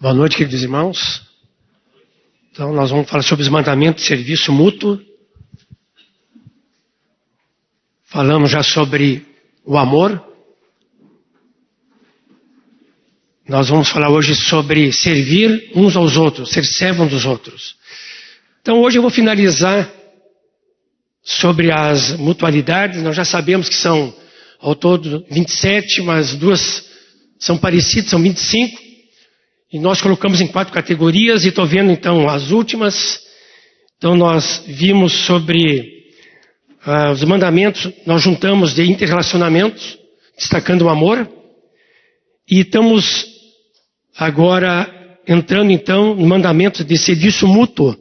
Boa noite, queridos irmãos. Então, nós vamos falar sobre os mandamentos de serviço mútuo. Falamos já sobre o amor. Nós vamos falar hoje sobre servir uns aos outros, ser servo uns dos outros. Então, hoje eu vou finalizar sobre as mutualidades. Nós já sabemos que são, ao todo, 27, mas duas são parecidas, são 25. E nós colocamos em 4 categorias e estou vendo então as últimas. Então nós vimos sobre os mandamentos, nós juntamos de interrelacionamentos, destacando o amor. E estamos agora entrando então no mandamento de serviço mútuo,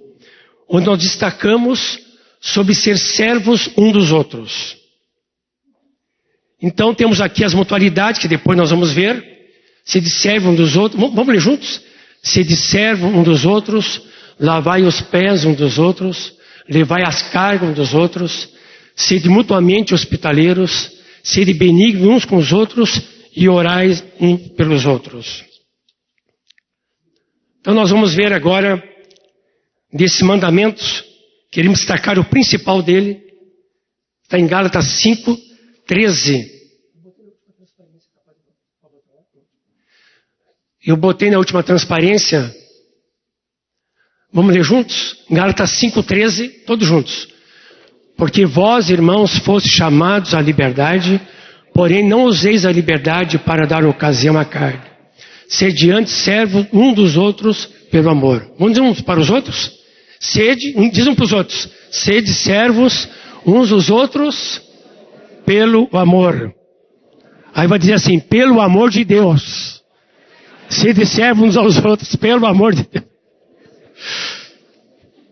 onde nós destacamos sobre ser servos um dos outros. Então temos aqui as mutualidades, que depois nós vamos ver. Sede servo um dos outros, vamos ler juntos? Sede servo um dos outros, lavai os pés um dos outros, levai as cargas um dos outros, sede mutuamente hospitaleiros, sede benignos uns com os outros e orais uns pelos outros. Então nós vamos ver agora desses mandamentos, queremos destacar o principal dele, está em Gálatas 5:13. Eu botei na última transparência, vamos ler juntos? Gálatas 5:13, todos juntos. Porque vós, irmãos, fostes chamados à liberdade, porém não useis a liberdade para dar ocasião à carne. Sede antes servos um dos outros pelo amor. Vamos dizer uns para os outros? Diz um para os outros. Sede servos uns dos outros pelo amor. Aí vai dizer assim, pelo amor de Deus. Sede servo uns aos outros, pelo amor de Deus.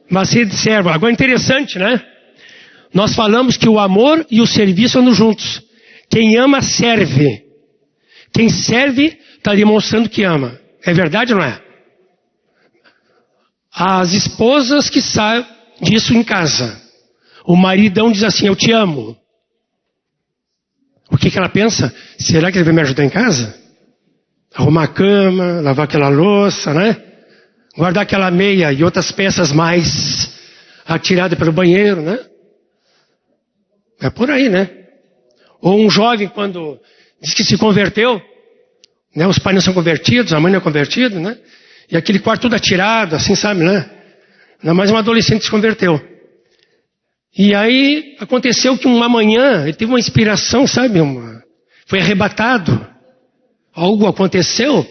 Mas sede servo. Agora interessante, né? Nós falamos que o amor e o serviço andam juntos. Quem ama, serve. Quem serve, está demonstrando que ama. É verdade ou não é? As esposas que sabem disso em casa. O maridão diz assim, eu te amo. O que ela pensa? Será que ele vai me ajudar em casa? Arrumar a cama, lavar aquela louça, né? Guardar aquela meia e outras peças mais atiradas pelo banheiro, né? É por aí, né? Ou um jovem quando diz que se converteu, né? Os pais não são convertidos, a mãe não é convertida, né? E aquele quarto tudo atirado, assim, sabe, né? Ainda mais um adolescente se converteu. E aí aconteceu que uma manhã ele teve uma inspiração, sabe? Foi arrebatado. Algo aconteceu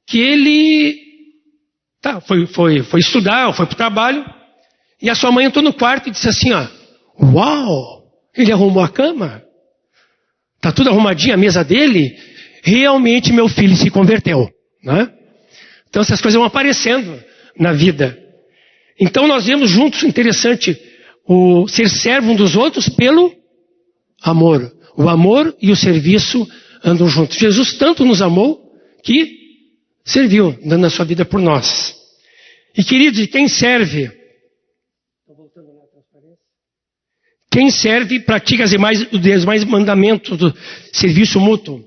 que ele foi estudar, foi para o trabalho, e a sua mãe entrou no quarto e disse assim, ó, uau, ele arrumou a cama, está tudo arrumadinho, a mesa dele, realmente meu filho se converteu, né? Então essas coisas vão aparecendo na vida. Então nós vemos juntos, interessante, o ser servo um dos outros pelo amor. O amor e o serviço andam juntos. Jesus tanto nos amou que serviu, dando a sua vida por nós. E queridos, quem serve? Quem serve pratica os demais mandamentos do serviço mútuo.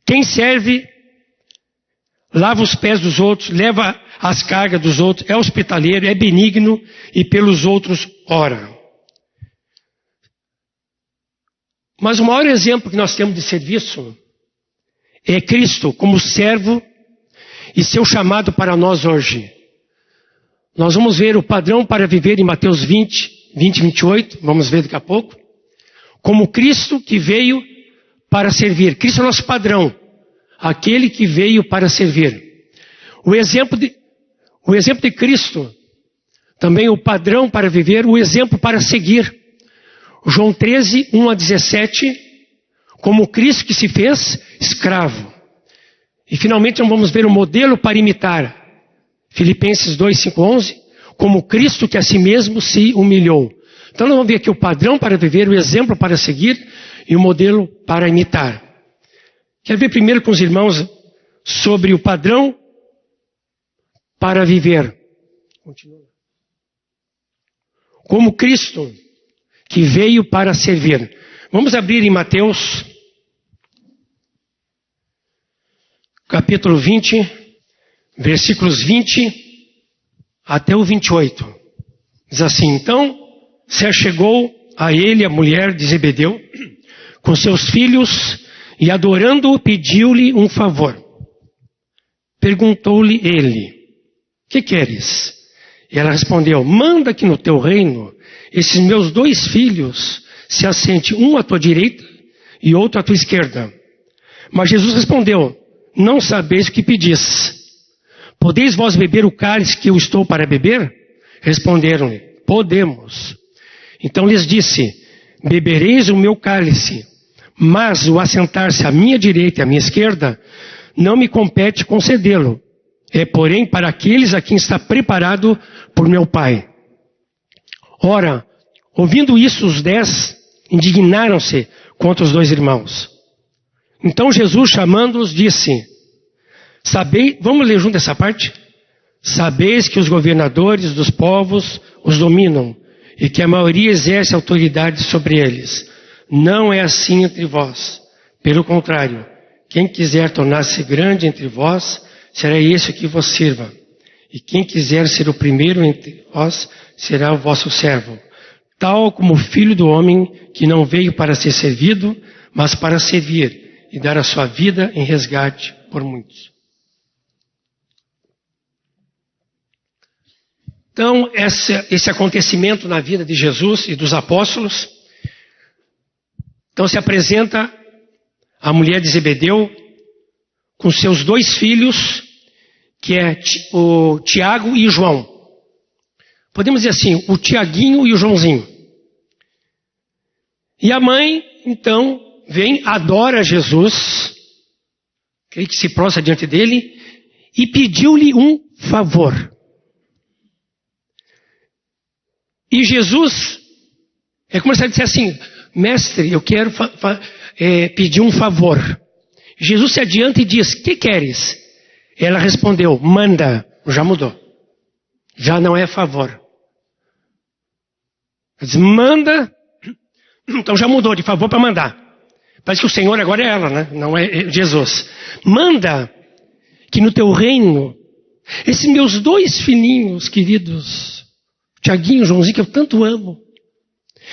Quem serve lava os pés dos outros, leva as cargas dos outros, é hospitaleiro, é benigno e pelos outros ora. Mas o maior exemplo que nós temos de serviço é Cristo como servo e seu chamado para nós hoje. Nós vamos ver o padrão para viver em Mateus 20:28, vamos ver daqui a pouco, como Cristo que veio para servir. Cristo é o nosso padrão, aquele que veio para servir. O exemplo de Cristo, também o padrão para viver, o exemplo para seguir. João 13:1-17, como Cristo que se fez escravo. E finalmente nós vamos ver o modelo para imitar. Filipenses 2:5-11, como Cristo que a si mesmo se humilhou. Então nós vamos ver aqui o padrão para viver, o exemplo para seguir e o modelo para imitar. Quero ver primeiro com os irmãos sobre o padrão para viver. Continua. Como Cristo que veio para servir. Vamos abrir em Mateus, capítulo 20, versículos 20 até o 28. Diz assim: então se achegou a ele a mulher de Zebedeu com seus filhos e, adorando-o, pediu-lhe um favor. Perguntou-lhe ele: que queres? E ela respondeu: manda que no teu reino esses meus 2 filhos se assente, um à tua direita e outro à tua esquerda. Mas Jesus respondeu: não sabeis o que pedis. Podeis vós beber o cálice que eu estou para beber? Responderam-lhe: podemos. Então lhes disse: bebereis o meu cálice, mas o assentar-se à minha direita e à minha esquerda não me compete concedê-lo. É, porém, para aqueles a quem está preparado por meu Pai. Ora, ouvindo isso, os 10 indignaram-se contra os 2 irmãos. Então Jesus, chamando-os, disse: vamos ler junto essa parte? Sabeis que os governadores dos povos os dominam, e que a maioria exerce autoridade sobre eles. Não é assim entre vós. Pelo contrário, quem quiser tornar-se grande entre vós, será esse que vos sirva. E quem quiser ser o primeiro entre vós, será o vosso servo. Tal como o Filho do Homem, que não veio para ser servido, mas para servir e dar a sua vida em resgate por muitos. Então, esse acontecimento na vida de Jesus e dos apóstolos, então se apresenta a mulher de Zebedeu com seus 2 filhos, que é o Tiago e o João. Podemos dizer assim, o Tiaguinho e o Joãozinho. E a mãe, então, vem, adora Jesus, creio que se prostra diante dele, e pediu-lhe um favor. E Jesus, é como se ele dissesse assim: mestre, eu quero pedir um favor. Jesus se adianta e diz: que queres? Ela respondeu: manda. Já mudou. Já não é favor. Ela diz: manda. Então já mudou de favor para mandar. Parece que o Senhor agora é ela, né? Não é Jesus. Manda que no teu reino, esses meus 2 filhinhos queridos, Tiaguinho e Joãozinho, que eu tanto amo,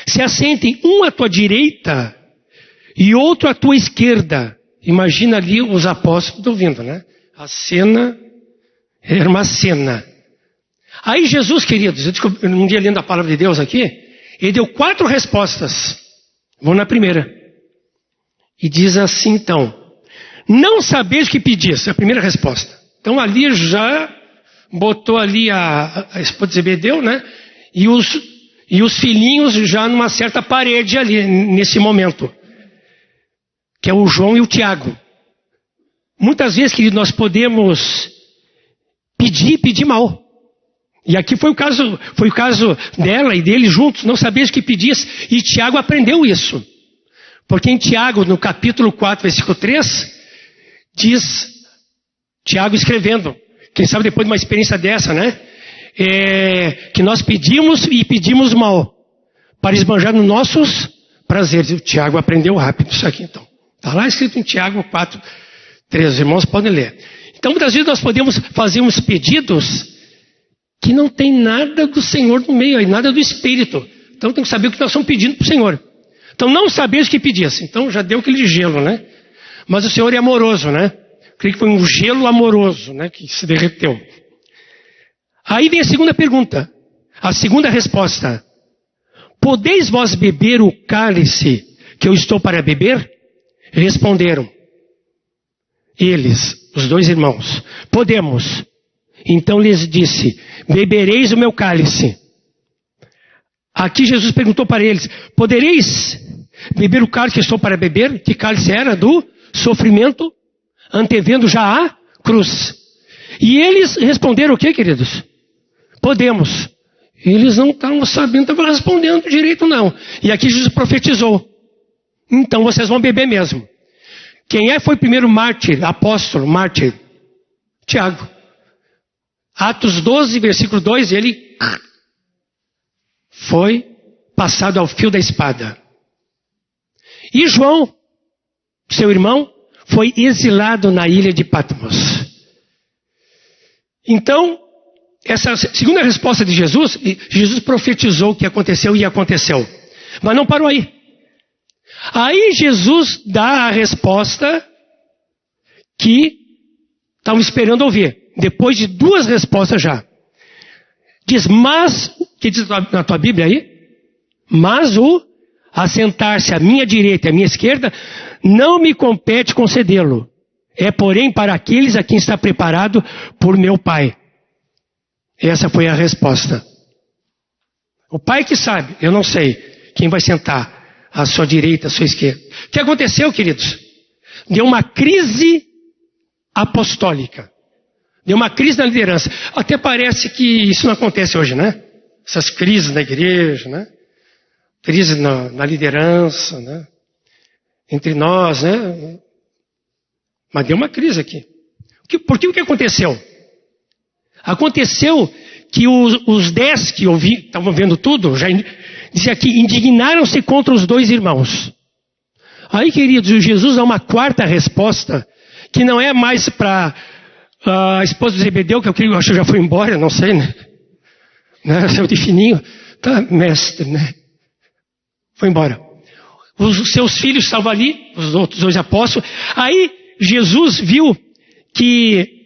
se assentem, um à tua direita e outro à tua esquerda. Imagina ali os apóstolos ouvindo, né? A cena era uma cena. Aí Jesus, queridos, eu um dia lendo a palavra de Deus aqui, ele deu 4 respostas. Vou na primeira. E diz assim então: não sabeis o que pedis. É a primeira resposta. Então ali já botou ali a esposa de Zebedeu, né? E os filhinhos já numa certa parede ali, nesse momento. Que é o João e o Tiago. Muitas vezes, querido, nós podemos pedir mal. E aqui foi o caso dela e dele juntos, não sabiam o que pedis. E Tiago aprendeu isso. Porque em Tiago, no capítulo 4, versículo 3, diz, Tiago escrevendo, quem sabe depois de uma experiência dessa, né? Que nós pedimos e pedimos mal, para esbanjar nos nossos prazeres. O Tiago aprendeu rápido isso aqui, então. Está lá escrito em Tiago 4, 3, os irmãos podem ler. Então, muitas vezes nós podemos fazer uns pedidos que não tem nada do Senhor no meio, aí, nada do Espírito. Então, tem que saber o que nós estamos pedindo para o Senhor. Então, não saber o que pedisse. Então, já deu aquele gelo, né? Mas o Senhor é amoroso, né? Creio que foi um gelo amoroso, né? Que se derreteu. Aí vem a segunda pergunta. A segunda resposta. Podeis vós beber o cálice que eu estou para beber? Responderam eles, os 2 irmãos: podemos. Então lhes disse: bebereis o meu cálice. Aqui Jesus perguntou para eles: podereis beber o cálice que estou para beber? Que cálice era? Do sofrimento, antevendo já a cruz. E eles responderam o que, queridos? Podemos. Eles não estavam sabendo, estavam respondendo direito não. E aqui Jesus profetizou: então vocês vão beber mesmo. Quem foi o primeiro mártir, apóstolo, mártir? Tiago. Atos 12, versículo 2, ele foi passado ao fio da espada. E João, seu irmão, foi exilado na ilha de Patmos. Então, essa segunda resposta de Jesus, Jesus profetizou o que aconteceu e aconteceu. Mas não parou aí. Aí Jesus dá a resposta que estavam esperando ouvir. Depois de duas respostas já. Diz, mas, que diz na tua Bíblia aí? Mas o assentar-se à minha direita e à minha esquerda não me compete concedê-lo. É, porém, para aqueles a quem está preparado por meu Pai. Essa foi a resposta. O Pai que sabe, eu não sei quem vai sentar à sua direita, à sua esquerda. O que aconteceu, queridos? Deu uma crise apostólica. Deu uma crise na liderança. Até parece que isso não acontece hoje, né? Essas crises na igreja, né? Crise na liderança, né? Entre nós, né? Mas deu uma crise aqui. Por que o que aconteceu? Aconteceu que os 10 que estavam vendo tudo, já dizia aqui, indignaram-se contra os 2 irmãos. Aí, queridos, Jesus dá uma quarta resposta, que não é mais para a esposa de Zebedeu, que eu acho que já foi embora, não sei, né? Seu de fininho, tá, mestre, né? Foi embora. Os seus filhos estavam ali, os outros 2 apóstolos. Aí, Jesus viu que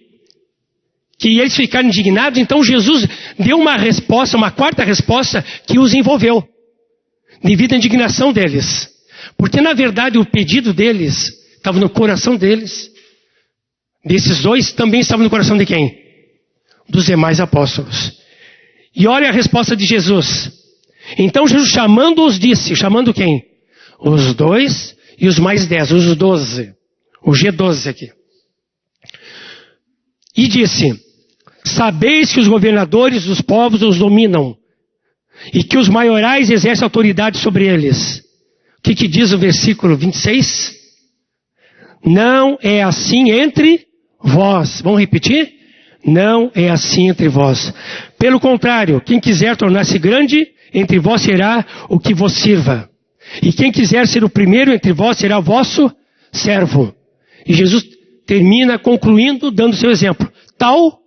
eles ficaram indignados, então Jesus deu uma resposta, uma quarta resposta, que os envolveu, devido à indignação deles. Porque, na verdade, o pedido deles estava no coração deles. Desses 2, também estava no coração de quem? Dos demais apóstolos. E olha a resposta de Jesus. Então Jesus, chamando-os, disse, chamando quem? Os 2 e os mais 10, os 12. O G12 aqui. E disse, sabeis que os governadores dos povos os dominam, e que os maiorais exercem autoridade sobre eles. O que diz o versículo 26? Não é assim entre vós. Vamos repetir? Não é assim entre vós. Pelo contrário, quem quiser tornar-se grande entre vós será o que vos sirva. E quem quiser ser o primeiro entre vós será vosso servo. E Jesus termina concluindo, dando seu exemplo. Tal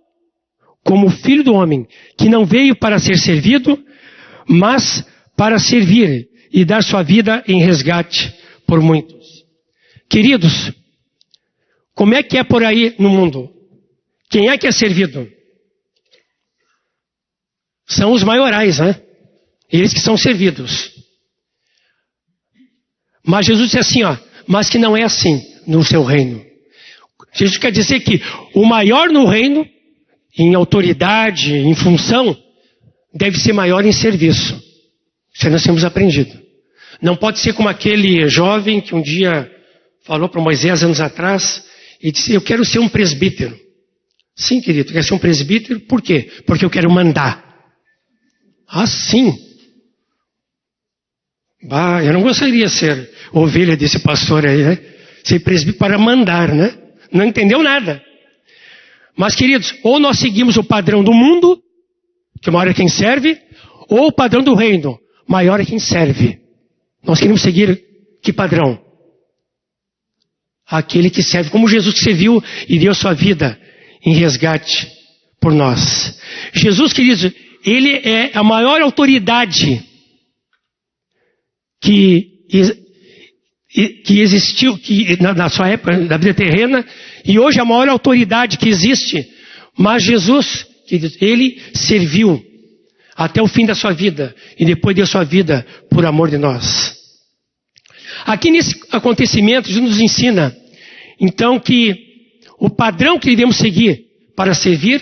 como o Filho do Homem, que não veio para ser servido, mas para servir e dar sua vida em resgate por muitos. Queridos, como é que é por aí no mundo? Quem é que é servido? São os maiorais, né? Eles que são servidos. Mas Jesus disse assim, ó, mas que não é assim no seu reino. Jesus quer dizer que o maior no reino, em autoridade, em função, deve ser maior em serviço. Isso nós temos aprendido. Não pode ser como aquele jovem que um dia falou para Moisés anos atrás e disse, eu quero ser um presbítero. Sim, querido, quer ser um presbítero? Por quê? Porque eu quero mandar. Ah, sim. Bah, eu não gostaria de ser ovelha desse pastor aí, né? Ser presbítero para mandar, né? Não entendeu nada. Mas, queridos, ou nós seguimos o padrão do mundo, que maior é quem serve, ou o padrão do reino, maior é quem serve. Nós queremos seguir que padrão? Aquele que serve, como Jesus que serviu e deu sua vida em resgate por nós. Jesus, queridos, ele é a maior autoridade que existiu na sua época, na vida terrena, e hoje a maior autoridade que existe. Mas Jesus, ele serviu até o fim da sua vida, e depois deu sua vida por amor de nós. Aqui nesse acontecimento, Jesus nos ensina, então, que o padrão que devemos seguir para servir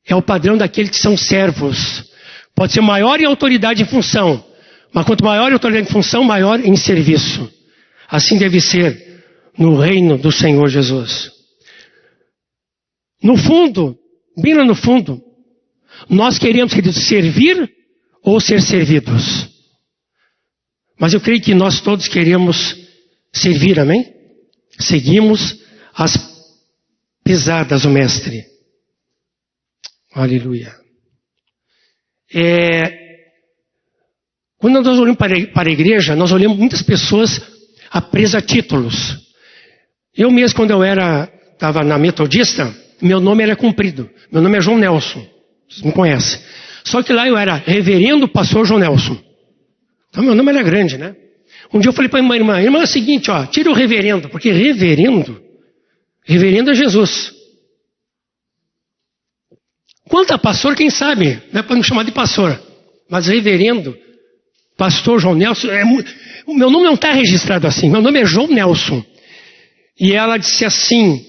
é o padrão daqueles que são servos. Pode ser maior em autoridade e função, mas quanto maior em autoridade e função, maior em serviço. Assim deve ser no reino do Senhor Jesus. No fundo, bem lá no fundo, nós queremos, queridos, servir ou ser servidos. Mas eu creio que nós todos queremos servir, amém? Seguimos as pisadas do Mestre. Aleluia. Quando nós olhamos para a igreja, nós olhamos muitas pessoas presas a títulos. Eu mesmo, quando eu estava na Metodista, meu nome era comprido. Meu nome é João Nelson. Vocês me conhecem. Só que lá eu era reverendo pastor João Nelson. Então meu nome era grande, né? Um dia eu falei para uma irmã, é o seguinte, ó, tira o reverendo, porque reverendo é Jesus. Quanto a pastor, quem sabe, não é para me chamar de pastor, mas reverendo, pastor João Nelson, o meu nome não está registrado assim, meu nome é João Nelson. E ela disse assim,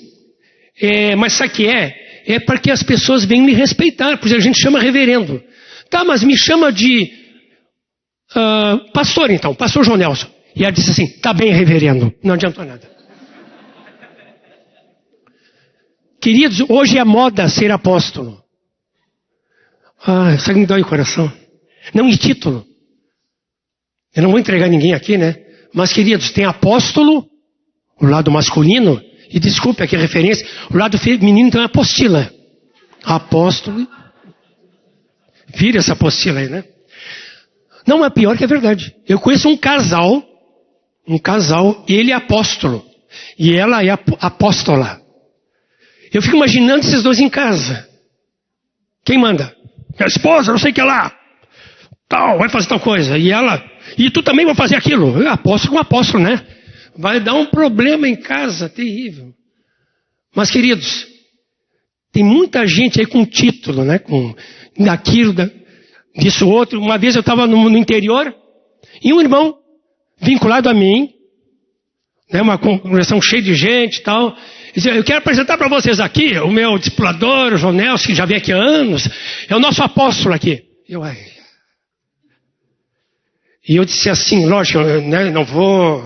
mas sabe o que é? É porque as pessoas vêm me respeitar, porque a gente chama reverendo. Tá, mas me chama de pastor então, pastor João Nelson. E ela disse assim, tá bem reverendo, não adiantou nada. Queridos, hoje é moda ser apóstolo. Isso me dói o coração. Não, e título. Eu não vou entregar ninguém aqui, né? Mas, queridos, tem apóstolo, o lado masculino, e desculpe aqui a referência, o lado feminino tem apostila. Apóstolo. Vira essa apostila aí, né? Não, é pior que é verdade. Eu conheço um casal, e ele é apóstolo, e ela é apóstola. Eu fico imaginando esses dois em casa. Quem manda? A esposa, não sei o que lá. Tal, vai fazer tal coisa. E ela, e tu também vai fazer aquilo. Apóstolo com apóstolo, né? Vai dar um problema em casa, terrível. Mas, queridos, tem muita gente aí com título, né? Com daquilo, disso outro. Uma vez eu estava no interior, e um irmão vinculado a mim, né? Uma congregação cheia de gente e tal. Eu quero apresentar para vocês aqui o meu discipulador, o João Nelson, que já vem aqui há anos. É o nosso apóstolo aqui. E eu disse assim, lógico, né, não vou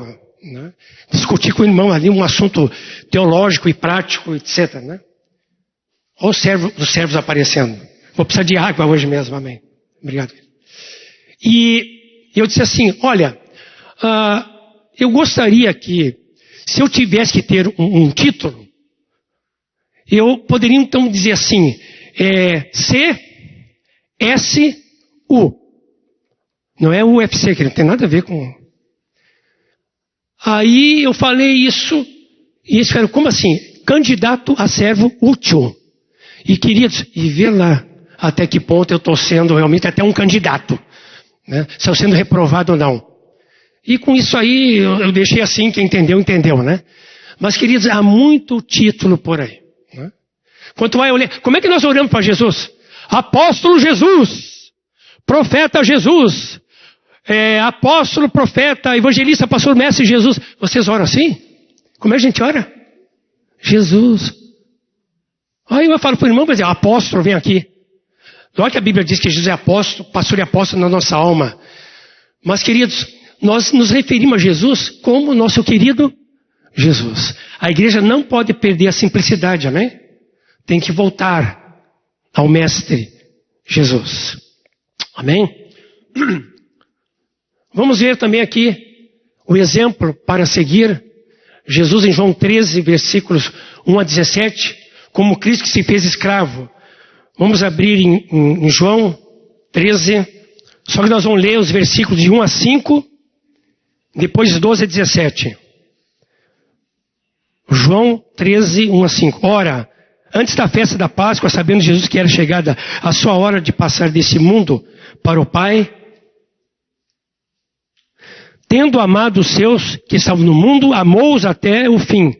discutir com o irmão ali um assunto teológico e prático, etc. Né? Olha os servos aparecendo. Vou precisar de água hoje mesmo, amém. Obrigado. E eu disse assim, olha, eu gostaria que, se eu tivesse que ter um título, eu poderia então dizer assim, CSU. Não é UFC, que não tem nada a ver com... Aí eu falei isso, e eles falaram, como assim? Candidato a servo útil. E queridos, e vê lá até que ponto eu estou sendo realmente até um candidato. Né? Se eu sendo reprovado ou não. E com isso aí, eu deixei assim, quem entendeu, entendeu, né? Mas, queridos, há muito título por aí. Né? Quando vai olhar, como é que nós oramos para Jesus? Apóstolo Jesus, profeta Jesus, apóstolo, profeta, evangelista, pastor, mestre Jesus. Vocês oram assim? Como é que a gente ora? Jesus. Aí eu falo para o irmão, mas apóstolo, vem aqui. Olha que a Bíblia diz que Jesus é apóstolo, pastor e apóstolo na nossa alma. Mas, queridos, nós nos referimos a Jesus como nosso querido Jesus. A igreja não pode perder a simplicidade, amém? Tem que voltar ao Mestre Jesus. Amém? Vamos ver também aqui o exemplo para seguir. Jesus em João 13, versículos 1 a 17, como Cristo que se fez escravo. Vamos abrir em João 13, só que nós vamos ler os versículos de 1 a 5, depois 12 a 17. João 13, 1 a 5. Ora, antes da festa da Páscoa, sabendo Jesus que era chegada a sua hora de passar desse mundo para o Pai, tendo amado os seus que estavam no mundo, amou-os até o fim.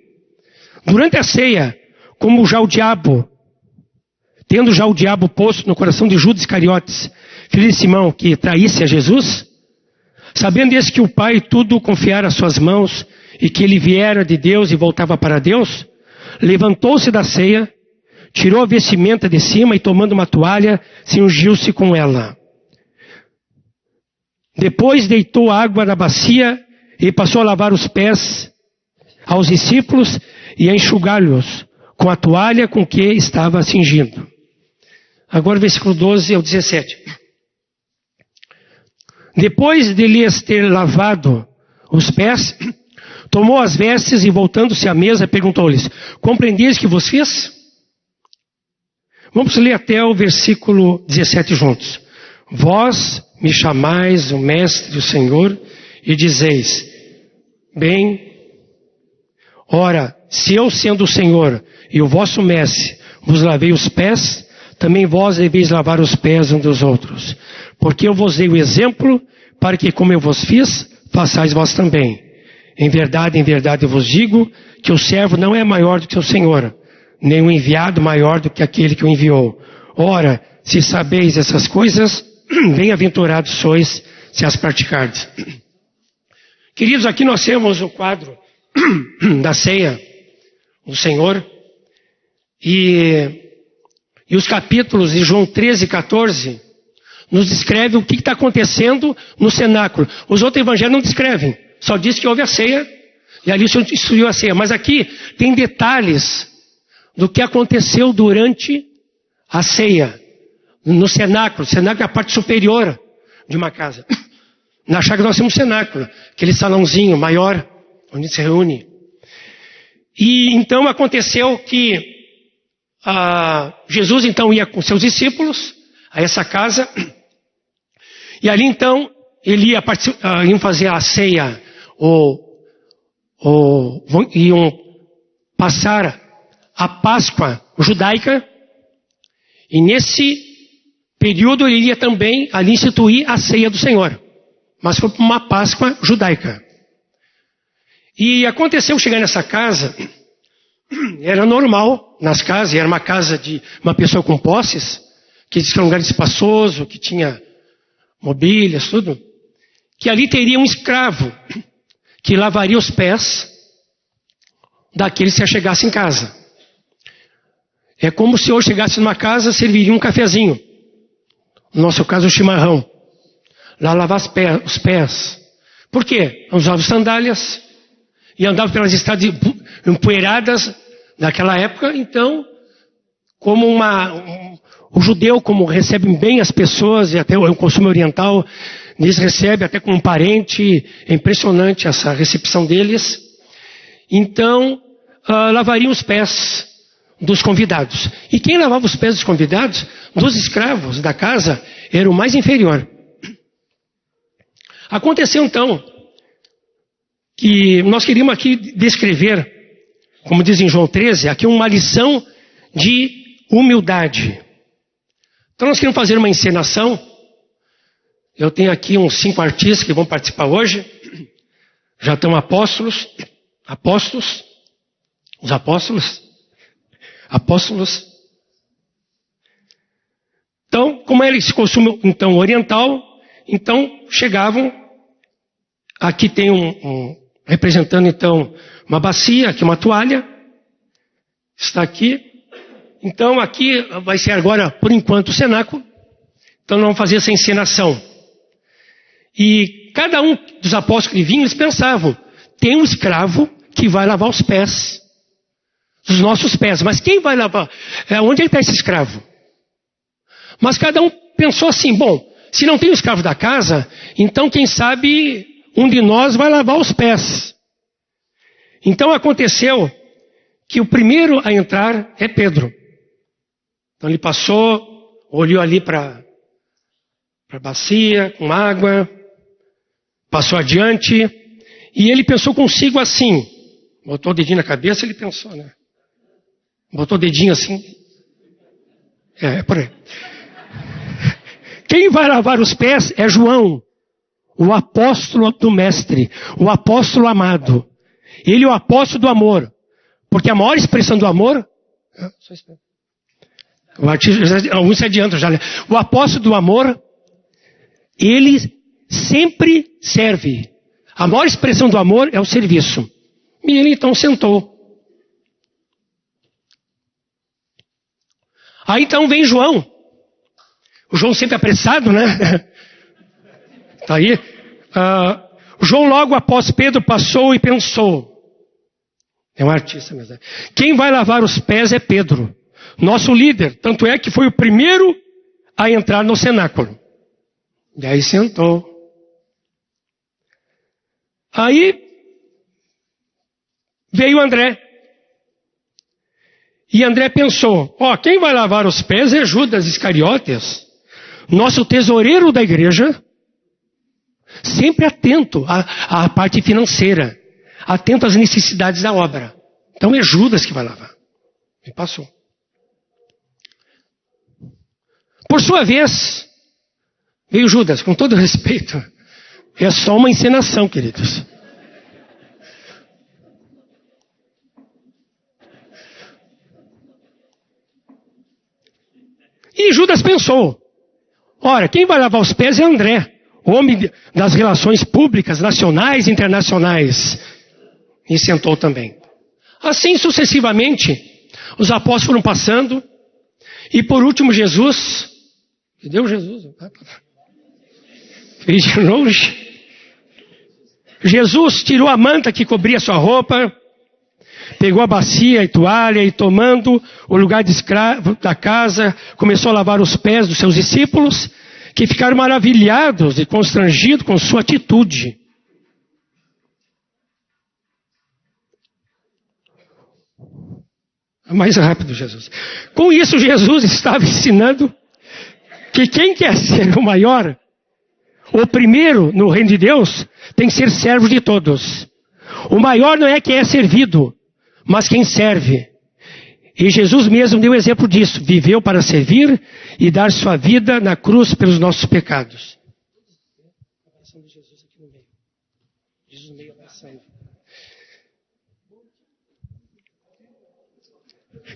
Durante a ceia, como tendo já o diabo posto no coração de Judas Iscariotes, filho de Simão, que traísse a Jesus, sabendo esse que o Pai tudo confiara às suas mãos, e que ele viera de Deus e voltava para Deus, levantou-se da ceia, tirou a vestimenta de cima e tomando uma toalha, se ungiu-se com ela. Depois deitou água na bacia e passou a lavar os pés aos discípulos e a enxugá-los com a toalha com que estava cingindo. Agora versículo 12 ao 17. Depois de lhes ter lavado os pés, tomou as vestes e voltando-se à mesa perguntou-lhes, compreendeis que vos fiz? Vamos ler até o versículo 17 juntos. Vós me chamais o Mestre, o Senhor, e dizeis, bem, ora, se eu sendo o Senhor e o vosso Mestre, vos lavei os pés, também vós deveis lavar os pés uns dos outros. Porque eu vos dei o exemplo, para que como eu vos fiz, façais vós também. Em verdade eu vos digo, que o servo não é maior do que o Senhor, nem o enviado maior do que aquele que o enviou. Ora, se sabeis essas coisas, bem-aventurados sois, se as praticardes. Queridos, aqui nós temos o quadro da ceia do Senhor, e os capítulos de João 13 e 14 nos descreve o que está acontecendo no cenáculo. Os outros evangelhos não descrevem, só diz que houve a ceia, e ali o Senhor instituiu a ceia. Mas aqui tem detalhes do que aconteceu durante a ceia, no cenáculo. O cenáculo é a parte superior de uma casa. Na chácara nós temos cenáculo, aquele salãozinho maior, onde se reúne. E então aconteceu que Jesus então ia com seus discípulos a essa casa, e ali então ele iam fazer a ceia, iam passar a Páscoa judaica, e nesse período ele ia também ali instituir a ceia do Senhor, mas foi para uma Páscoa judaica. E aconteceu chegar nessa casa, era normal nas casas, era uma casa de uma pessoa com posses, que diz que era um lugar espaçoso, que tinha mobílias, tudo, que ali teria um escravo que lavaria os pés daqueles que chegassem em casa. É como se hoje chegasse numa casa, serviria um cafezinho, no nosso caso o chimarrão, lá lavar os pés. Por quê? Usava sandálias e andava pelas estradas empoeiradas daquela época. Então, como o judeu, como recebe bem as pessoas, e até o costume oriental, eles recebem até como um parente, é impressionante essa recepção deles. Então, lavariam os pés dos convidados. E quem lavava os pés dos convidados, dos escravos da casa, era o mais inferior. Aconteceu então que nós queríamos aqui descrever, como diz em João 13, aqui uma lição de humildade. Então nós queremos fazer uma encenação. Eu tenho aqui uns 5 artistas que vão participar hoje. Já estão apóstolos. Então, como era esse costume então, oriental, então chegavam. Aqui tem representando então uma bacia, aqui uma toalha. Está aqui. Então aqui vai ser agora, por enquanto, o cenáculo. Então nós vamos fazer essa encenação. E cada um dos apóstolos que vinham, eles pensavam, tem um escravo que vai lavar os pés, os nossos pés. Mas quem vai lavar? Onde está esse escravo? Mas cada um pensou assim, bom, se não tem o escravo da casa, então quem sabe um de nós vai lavar os pés. Então aconteceu que o primeiro a entrar é Pedro. Então ele passou, olhou ali para a bacia com água, passou adiante, e ele pensou consigo assim, botou o dedinho na cabeça, ele pensou, né? Botou o dedinho assim, é por aí. Quem vai lavar os pés é João, o apóstolo do mestre, o apóstolo amado. Ele é o apóstolo do amor, porque a maior expressão do amor, alguns se adiantam já, né? O apóstolo do amor, ele sempre serve. A maior expressão do amor é o serviço. E ele então sentou. Aí então vem João. O João sempre apressado, né? Está aí. João logo após Pedro passou e pensou. É um artista mesmo. Quem vai lavar os pés é Pedro, nosso líder. Tanto é que foi o primeiro a entrar no cenáculo. E aí sentou. Aí veio André. E André pensou, quem vai lavar os pés é Judas Iscariotes, nosso tesoureiro da igreja, sempre atento à parte financeira, atento às necessidades da obra. Então é Judas que vai lavar. E passou. Por sua vez, veio Judas, com todo respeito. É só uma encenação, queridos. E Judas pensou, ora, quem vai lavar os pés é André, homem das relações públicas, nacionais e internacionais. E sentou também. Assim sucessivamente, os apóstolos foram passando, e por último Jesus, deu Jesus, fez de longe. Jesus tirou a manta que cobria sua roupa, pegou a bacia e toalha e tomando o lugar de escravo da casa, começou a lavar os pés dos seus discípulos, que ficaram maravilhados e constrangidos com sua atitude. Mais rápido, Jesus. Com isso, Jesus estava ensinando que quem quer ser o maior, o primeiro no reino de Deus, tem que ser servo de todos. O maior não é quem é servido, mas quem serve. E Jesus mesmo deu exemplo disso. Viveu para servir e dar sua vida na cruz pelos nossos pecados.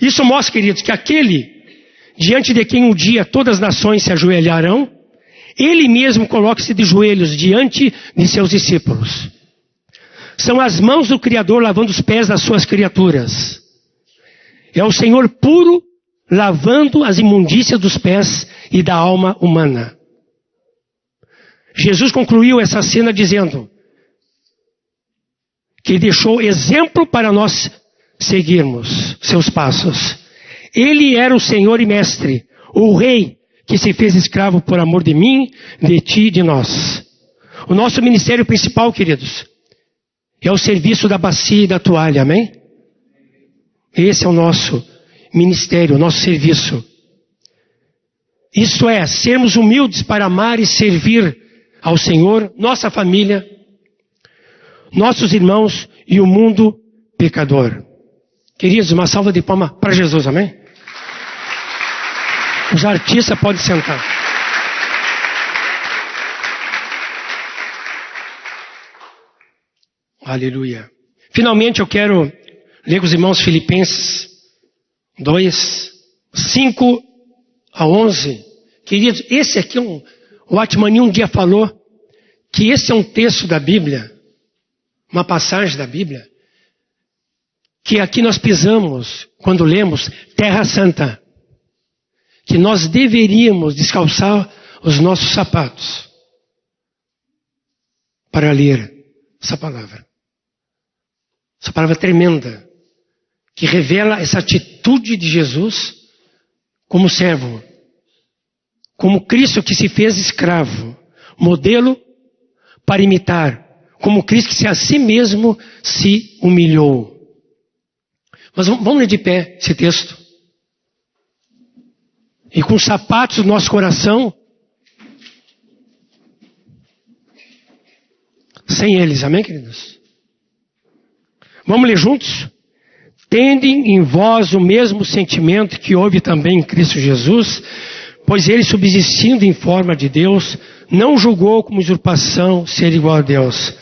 Isso mostra, queridos, que aquele diante de quem um dia todas as nações se ajoelharão, ele mesmo coloca-se de joelhos diante de seus discípulos. São as mãos do Criador lavando os pés das suas criaturas. É o Senhor puro lavando as imundícias dos pés e da alma humana. Jesus concluiu essa cena dizendo que ele deixou exemplo para nós seguirmos seus passos. Ele era o Senhor e Mestre, o Rei que se fez escravo por amor de mim, de ti e de nós. O nosso ministério principal, queridos, é o serviço da bacia e da toalha, amém? Esse é o nosso ministério, o nosso serviço. Isto é, sermos humildes para amar e servir ao Senhor, nossa família, nossos irmãos e o mundo pecador. Queridos, uma salva de palmas para Jesus, amém? Os artistas podem sentar. Aleluia. Finalmente eu quero ler com os irmãos Filipenses 2, 5 a 11. Queridos, esse aqui o Atmani um dia falou que esse é um texto da Bíblia, uma passagem da Bíblia, que aqui nós pisamos, quando lemos, Terra Santa. Que nós deveríamos descalçar os nossos sapatos para ler essa palavra. Essa palavra tremenda, que revela essa atitude de Jesus como servo, como Cristo que se fez escravo, modelo para imitar, como Cristo que a si mesmo se humilhou. Mas vamos ler de pé esse texto. E com os sapatos do nosso coração, sem eles, amém, queridos? Vamos ler juntos? Tendem em vós o mesmo sentimento que houve também em Cristo Jesus, pois ele, subsistindo em forma de Deus, não julgou como usurpação ser igual a Deus.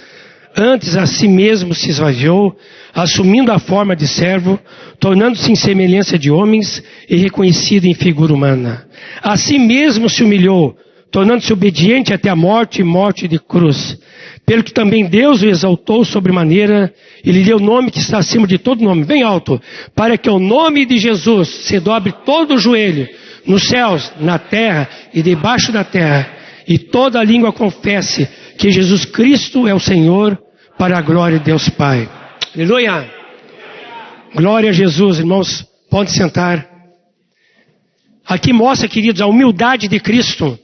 Antes a si mesmo se esvaziou, assumindo a forma de servo, tornando-se em semelhança de homens e reconhecido em figura humana. A si mesmo se humilhou, tornando-se obediente até a morte e morte de cruz. Pelo que também Deus o exaltou sobremaneira e lhe deu o nome que está acima de todo nome, bem alto, para que ao nome de Jesus se dobre todo o joelho, nos céus, na terra e debaixo da terra, e toda a língua confesse que Jesus Cristo é o Senhor, para a glória de Deus Pai. Aleluia! Glória a Jesus, irmãos, podem sentar. Aqui mostra, queridos, a humildade de Cristo,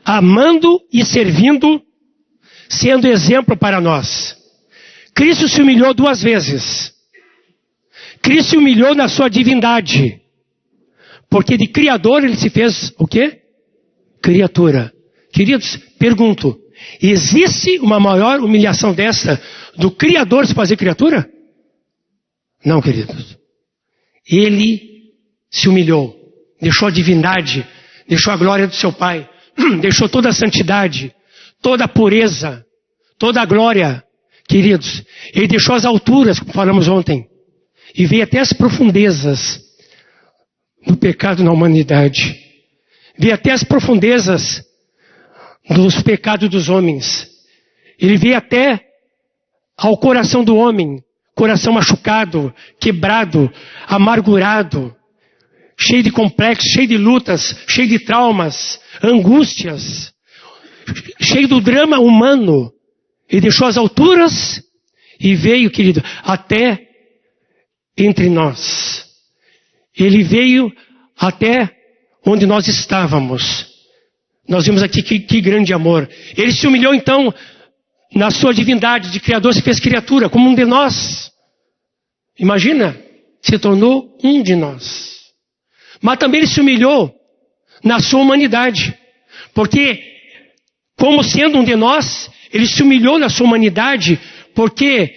amando e servindo, sendo exemplo para nós. Cristo se humilhou 2 vezes. Cristo se humilhou na sua divindade, porque de Criador ele se fez o quê? Criatura. Queridos, pergunto, existe uma maior humilhação dessa do Criador se fazer criatura? Não, queridos. Ele se humilhou, deixou a divindade deixou a glória do seu Pai, deixou toda a santidade, toda a pureza, toda a glória, queridos. Ele deixou as alturas, como falamos ontem, e veio até as profundezas do pecado na humanidade. Veio até as profundezas dos pecados dos homens. Ele veio até ao coração do homem, coração machucado, quebrado, amargurado, cheio de complexos, cheio de lutas, cheio de traumas, angústias, cheio do drama humano. Ele deixou as alturas e veio, querido, até entre nós. Ele veio até onde nós estávamos. Nós vimos aqui que grande amor. Ele se humilhou então na sua divindade de Criador, se fez criatura, como um de nós. Imagina, se tornou um de nós. Mas também ele se humilhou na sua humanidade. Porque, como sendo um de nós, ele se humilhou na sua humanidade, porque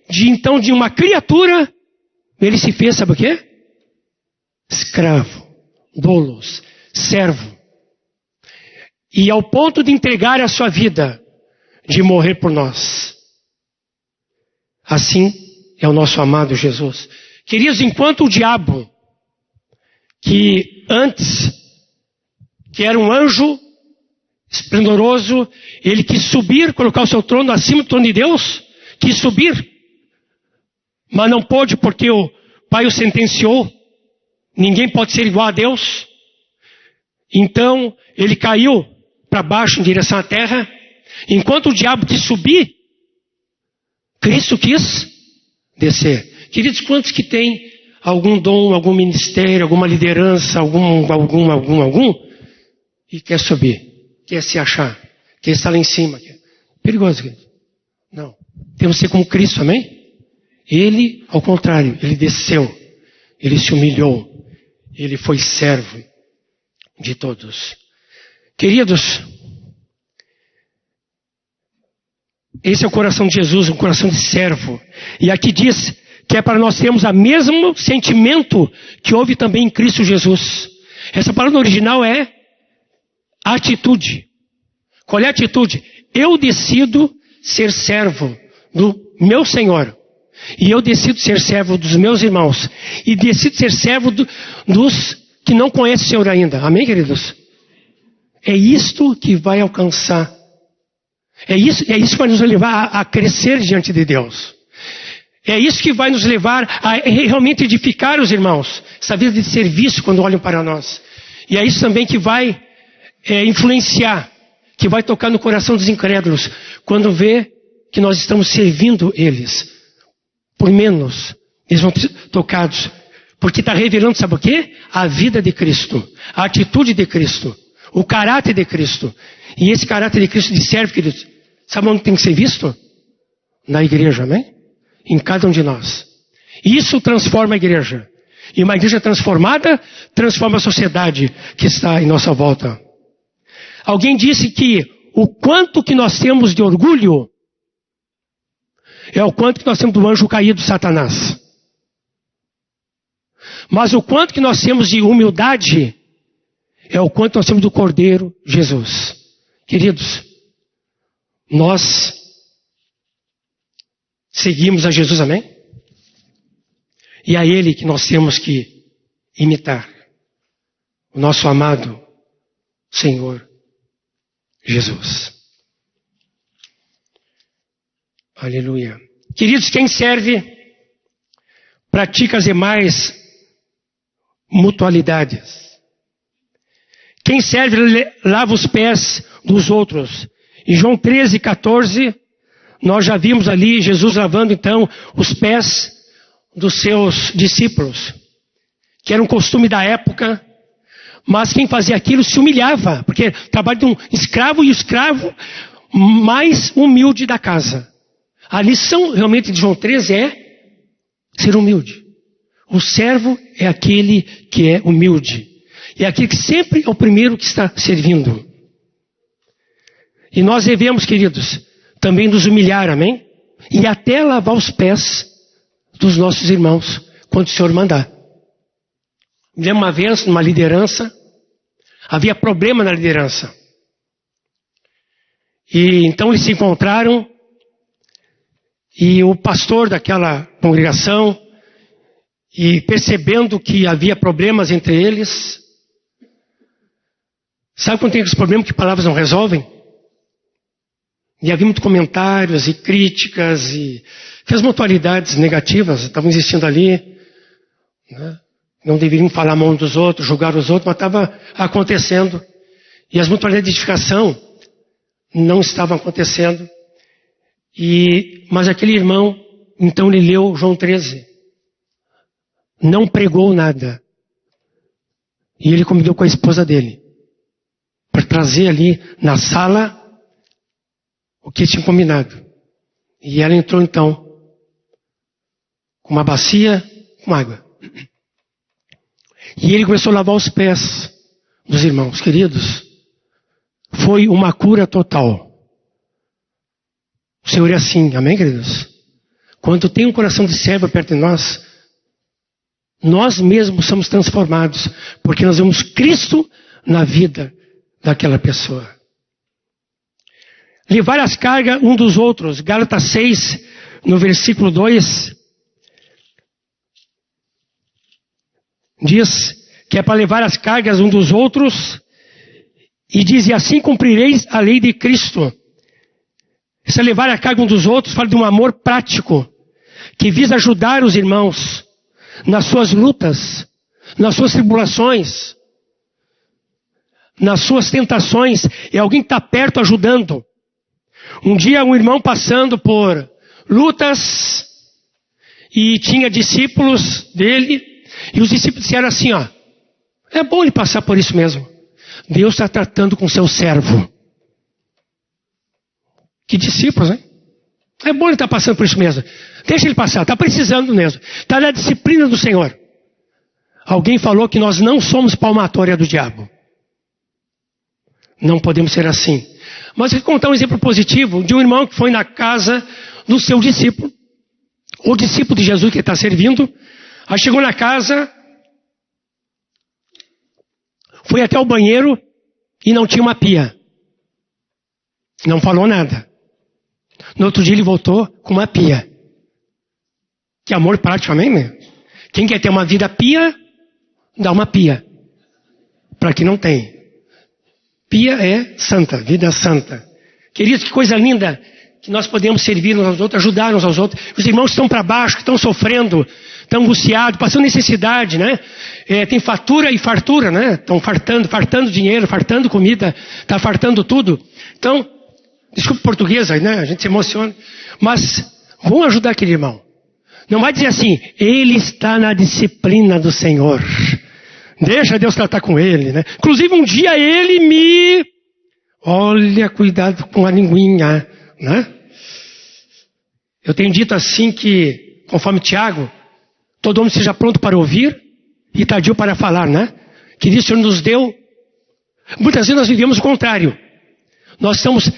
de uma criatura, ele se fez, sabe o quê? Escravo, doulos, servo. E ao ponto de entregar a sua vida, de morrer por nós. Assim é o nosso amado Jesus. Queridos, enquanto o diabo, que antes, que era um anjo esplendoroso, ele quis subir, colocar o seu trono acima do trono de Deus, quis subir, mas não pôde porque o Pai o sentenciou. Ninguém pode ser igual a Deus. Então, ele caiu para baixo em direção à terra. Enquanto o diabo quis subir, Cristo quis descer. Queridos, quantos que têm algum dom, algum ministério, alguma liderança, algum, e quer subir, quer se achar, quer estar lá em cima? Perigoso, querido. Não. Temos que ser como Cristo, amém? Ele, ao contrário, ele desceu, ele se humilhou, ele foi servo de todos. Queridos, esse é o coração de Jesus, um coração de servo. E aqui diz que é para nós termos o mesmo sentimento que houve também em Cristo Jesus. Essa palavra original é atitude. Qual é a atitude? Eu decido ser servo do meu Senhor. E eu decido ser servo dos meus irmãos. E decido ser servo dos que não conhecem o Senhor ainda. Amém, queridos? É isto que vai alcançar. É isso que vai nos levar a crescer diante de Deus. É isso que vai nos levar a realmente edificar os irmãos. Essa vida de serviço quando olham para nós. E é isso também que vai influenciar, que vai tocar no coração dos incrédulos, quando vê que nós estamos servindo eles. Por menos, eles vão ser tocados. Porque está revelando, sabe o quê? A vida de Cristo, a atitude de Cristo, o caráter de Cristo. E esse caráter de Cristo de servo, queridos, sabe onde tem que ser visto? Na igreja, amém? Em cada um de nós. Isso transforma a igreja. E uma igreja transformada, transforma a sociedade que está em nossa volta. Alguém disse que o quanto que nós temos de orgulho é o quanto que nós temos do anjo caído, Satanás. Mas o quanto que nós temos de humildade é o quanto nós temos do Cordeiro Jesus. Queridos, nós seguimos a Jesus, amém? E a Ele que nós temos que imitar. O nosso amado Senhor Jesus. Aleluia. Queridos, quem serve pratica as demais mutualidades. Quem serve lava os pés dos outros. Em João 13:14, nós já vimos ali Jesus lavando então os pés dos seus discípulos, que era um costume da época, mas quem fazia aquilo se humilhava, porque o trabalho de um escravo, e o escravo mais humilde da casa. A lição realmente de João 13 é ser humilde. O servo é aquele que é humilde. É aquele que sempre é o primeiro que está servindo. E nós devemos, queridos, também nos humilhar, amém? E até lavar os pés dos nossos irmãos, quando o Senhor mandar. Me lembro uma vez, numa liderança, Havia problema na liderança. E então eles se encontraram e o pastor daquela congregação, e percebendo que havia problemas entre eles, sabe quando tem aqueles problemas que palavras não resolvem? E havia muitos comentários e críticas e as mutualidades negativas estavam existindo ali, né? Não deveriam falar mal uns dos outros, julgar os outros, mas estava acontecendo. E as mutualidades de edificação não estavam acontecendo. Mas aquele irmão, então ele leu João 13. Não pregou nada. E ele combinou com a esposa dele para trazer ali na sala o que tinha combinado. E ela entrou então com uma bacia com água. E ele começou a lavar os pés dos irmãos queridos. Foi uma cura total. O Senhor é assim, amém, queridos? Quando tem um coração de servo perto de nós, nós mesmos somos transformados, porque nós vemos Cristo na vida daquela pessoa. Levar as cargas um dos outros. Gálatas 6, no versículo 2, diz que é para levar as cargas um dos outros, e diz, e assim cumprireis a lei de Cristo. Esse levar a carga um dos outros fala de um amor prático, que visa ajudar os irmãos nas suas lutas, nas suas tribulações, nas suas tentações. É alguém que está perto ajudando. Um dia um irmão passando por lutas, e tinha discípulos dele, e os discípulos disseram assim, ó, é bom ele passar por isso mesmo. Deus está tratando com seu servo. Que discípulos, hein? É bom ele estar passando por isso mesmo. Deixa ele passar, está precisando mesmo. Está na disciplina do Senhor. Alguém falou que nós não somos palmatória do diabo. Não podemos ser assim. Mas eu vou contar um exemplo positivo de um irmão que foi na casa do seu discípulo. O discípulo de Jesus que está servindo. Aí chegou na casa, foi até o banheiro e não tinha uma pia. Não falou nada. No outro dia ele voltou com uma pia. Que amor prático, amém, né? Quem quer ter uma vida pia, dá uma pia. Para quem não tem. Pia é santa, vida santa. Queridos, que coisa linda que nós podemos servir uns aos outros, ajudar uns aos outros. Os irmãos que estão para baixo, que estão sofrendo, estão angustiados, passando necessidade, né? Tem fatura e fartura, né? Estão fartando dinheiro, fartando comida, está fartando tudo. Então, desculpa o português, né? A gente se emociona. Mas vão ajudar aquele irmão. Não vai dizer assim, ele está na disciplina do Senhor. Deixa Deus tratar com ele, né? Inclusive um dia ele me... Olha, cuidado com a linguinha, né? Eu tenho dito assim que, conforme Tiago, todo homem seja pronto para ouvir e tardio para falar, né? Que isso o Senhor nos deu. Muitas vezes nós vivemos o contrário. Nós estamos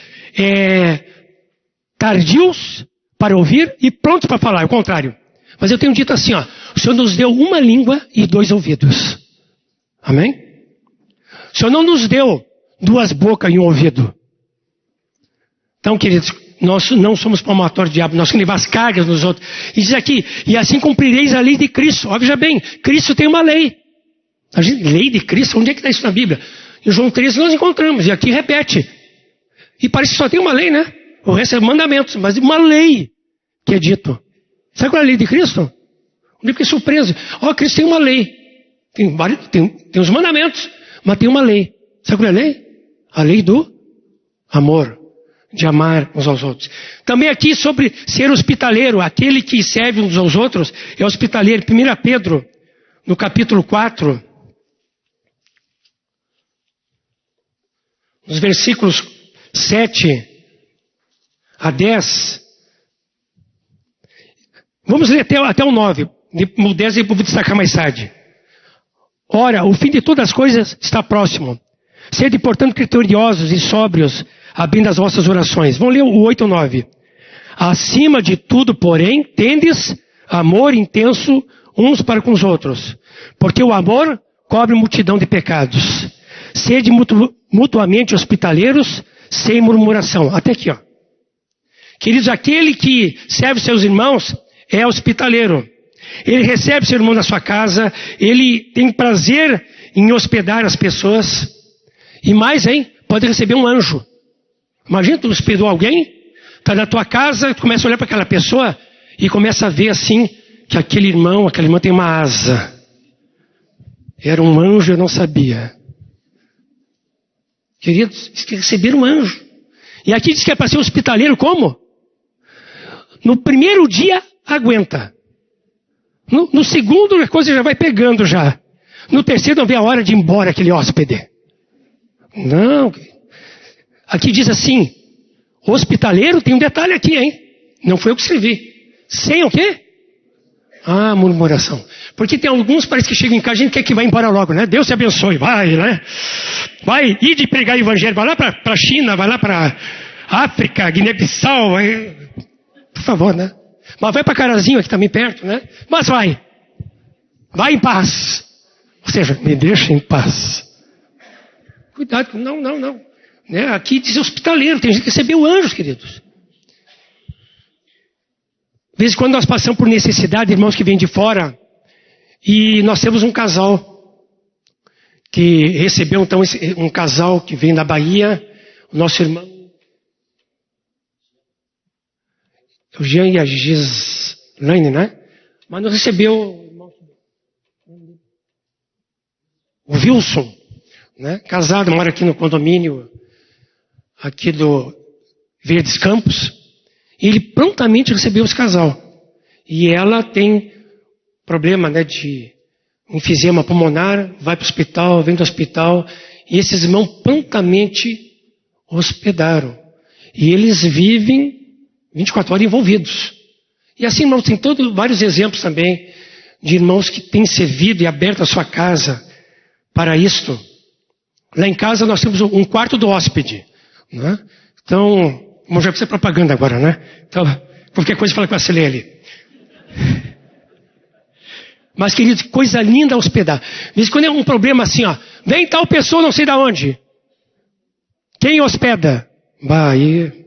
tardios para ouvir e prontos para falar, é o contrário. Mas eu tenho dito assim, ó, o Senhor nos deu uma língua e 2 ouvidos. Amém? O Senhor não nos deu 2 bocas e 1 ouvido. Então, queridos, nós não somos palmatórios do diabo, nós temos que levar as cargas nos outros. E diz aqui, e assim cumprireis a lei de Cristo. Ó, veja bem, Cristo tem uma lei. Lei de Cristo, onde é que está isso na Bíblia? Em João 13 nós encontramos, e aqui repete. E parece que só tem uma lei, né? O resto é mandamentos, mas uma lei que é dito. Sabe qual é a lei de Cristo? Eu fiquei surpreso. Ó, Cristo tem uma lei. Tem os mandamentos, mas tem uma lei. Sabe qual é a lei? A lei do amor. De amar uns aos outros. Também aqui sobre ser hospitaleiro. Aquele que serve uns aos outros é hospitaleiro. 1 Pedro, no capítulo 4, nos versículos 7 a 10. Vamos ler até o 9. O 10 eu vou destacar mais tarde. Ora, o fim de todas as coisas está próximo. Sede, portanto, criteriosos e sóbrios, abrindo as vossas orações. Vamos ler o 8 ou 9. Acima de tudo, porém, tendes amor intenso uns para com os outros. Porque o amor cobre multidão de pecados. Sede mutuamente hospitaleiros, sem murmuração. Até aqui, ó. Queridos, aquele que serve seus irmãos é hospitaleiro. Ele recebe seu irmão na sua casa, ele tem prazer em hospedar as pessoas. E mais, hein? Pode receber um anjo. Imagina, tu hospedou alguém, está na tua casa, tu começa a olhar para aquela pessoa e começa a ver assim, que aquela irmã tem uma asa. Era um anjo, eu não sabia. Queridos, diz que receberam um anjo. E aqui diz que é para ser hospitaleiro como? No primeiro dia, aguenta. No segundo, a coisa já vai pegando já. No terceiro, não vê a hora de ir embora aquele hóspede. Não. Aqui diz assim, hospitaleiro, tem um detalhe aqui, hein? Não foi eu que escrevi. Sem o quê? Ah, murmuração. Porque tem alguns, parece que chegam em casa, a gente quer que vá embora logo, né? Deus te abençoe, vai, né? Vai, ir de pregar o evangelho, vai lá para a China, vai lá para África, Guiné-Bissau, por favor, né? Mas vai para Carazinho, aqui também perto, né? Mas vai. Vai em paz. Ou seja, me deixa em paz. Cuidado, não. Né? Aqui diz hospitaleiro, tem gente que recebeu anjos, queridos. De vez em quando nós passamos por necessidade, irmãos que vêm de fora, e nós temos um casal que recebeu então um casal que vem da Bahia, o nosso irmão, o Jean e a Gislaine, né? Mas nos recebeu o Wilson, né? Casado, mora aqui no condomínio, aqui do Verdes Campos. E ele prontamente recebeu esse casal. E ela tem problema, né, de enfisema pulmonar, vai para o hospital, vem do hospital. E esses irmãos prontamente hospedaram. E eles vivem 24 horas envolvidos. E assim, irmãos, tem vários exemplos também de irmãos que têm servido e aberto a sua casa para isto. Lá em casa nós temos um quarto do hóspede, né? Então, vamos já fazer propaganda agora, né? Então, qualquer coisa fala com a Celele. Mas, queridos, coisa linda hospedar. Mas quando é um problema assim, ó, vem tal pessoa não sei de onde. Quem hospeda? Aí,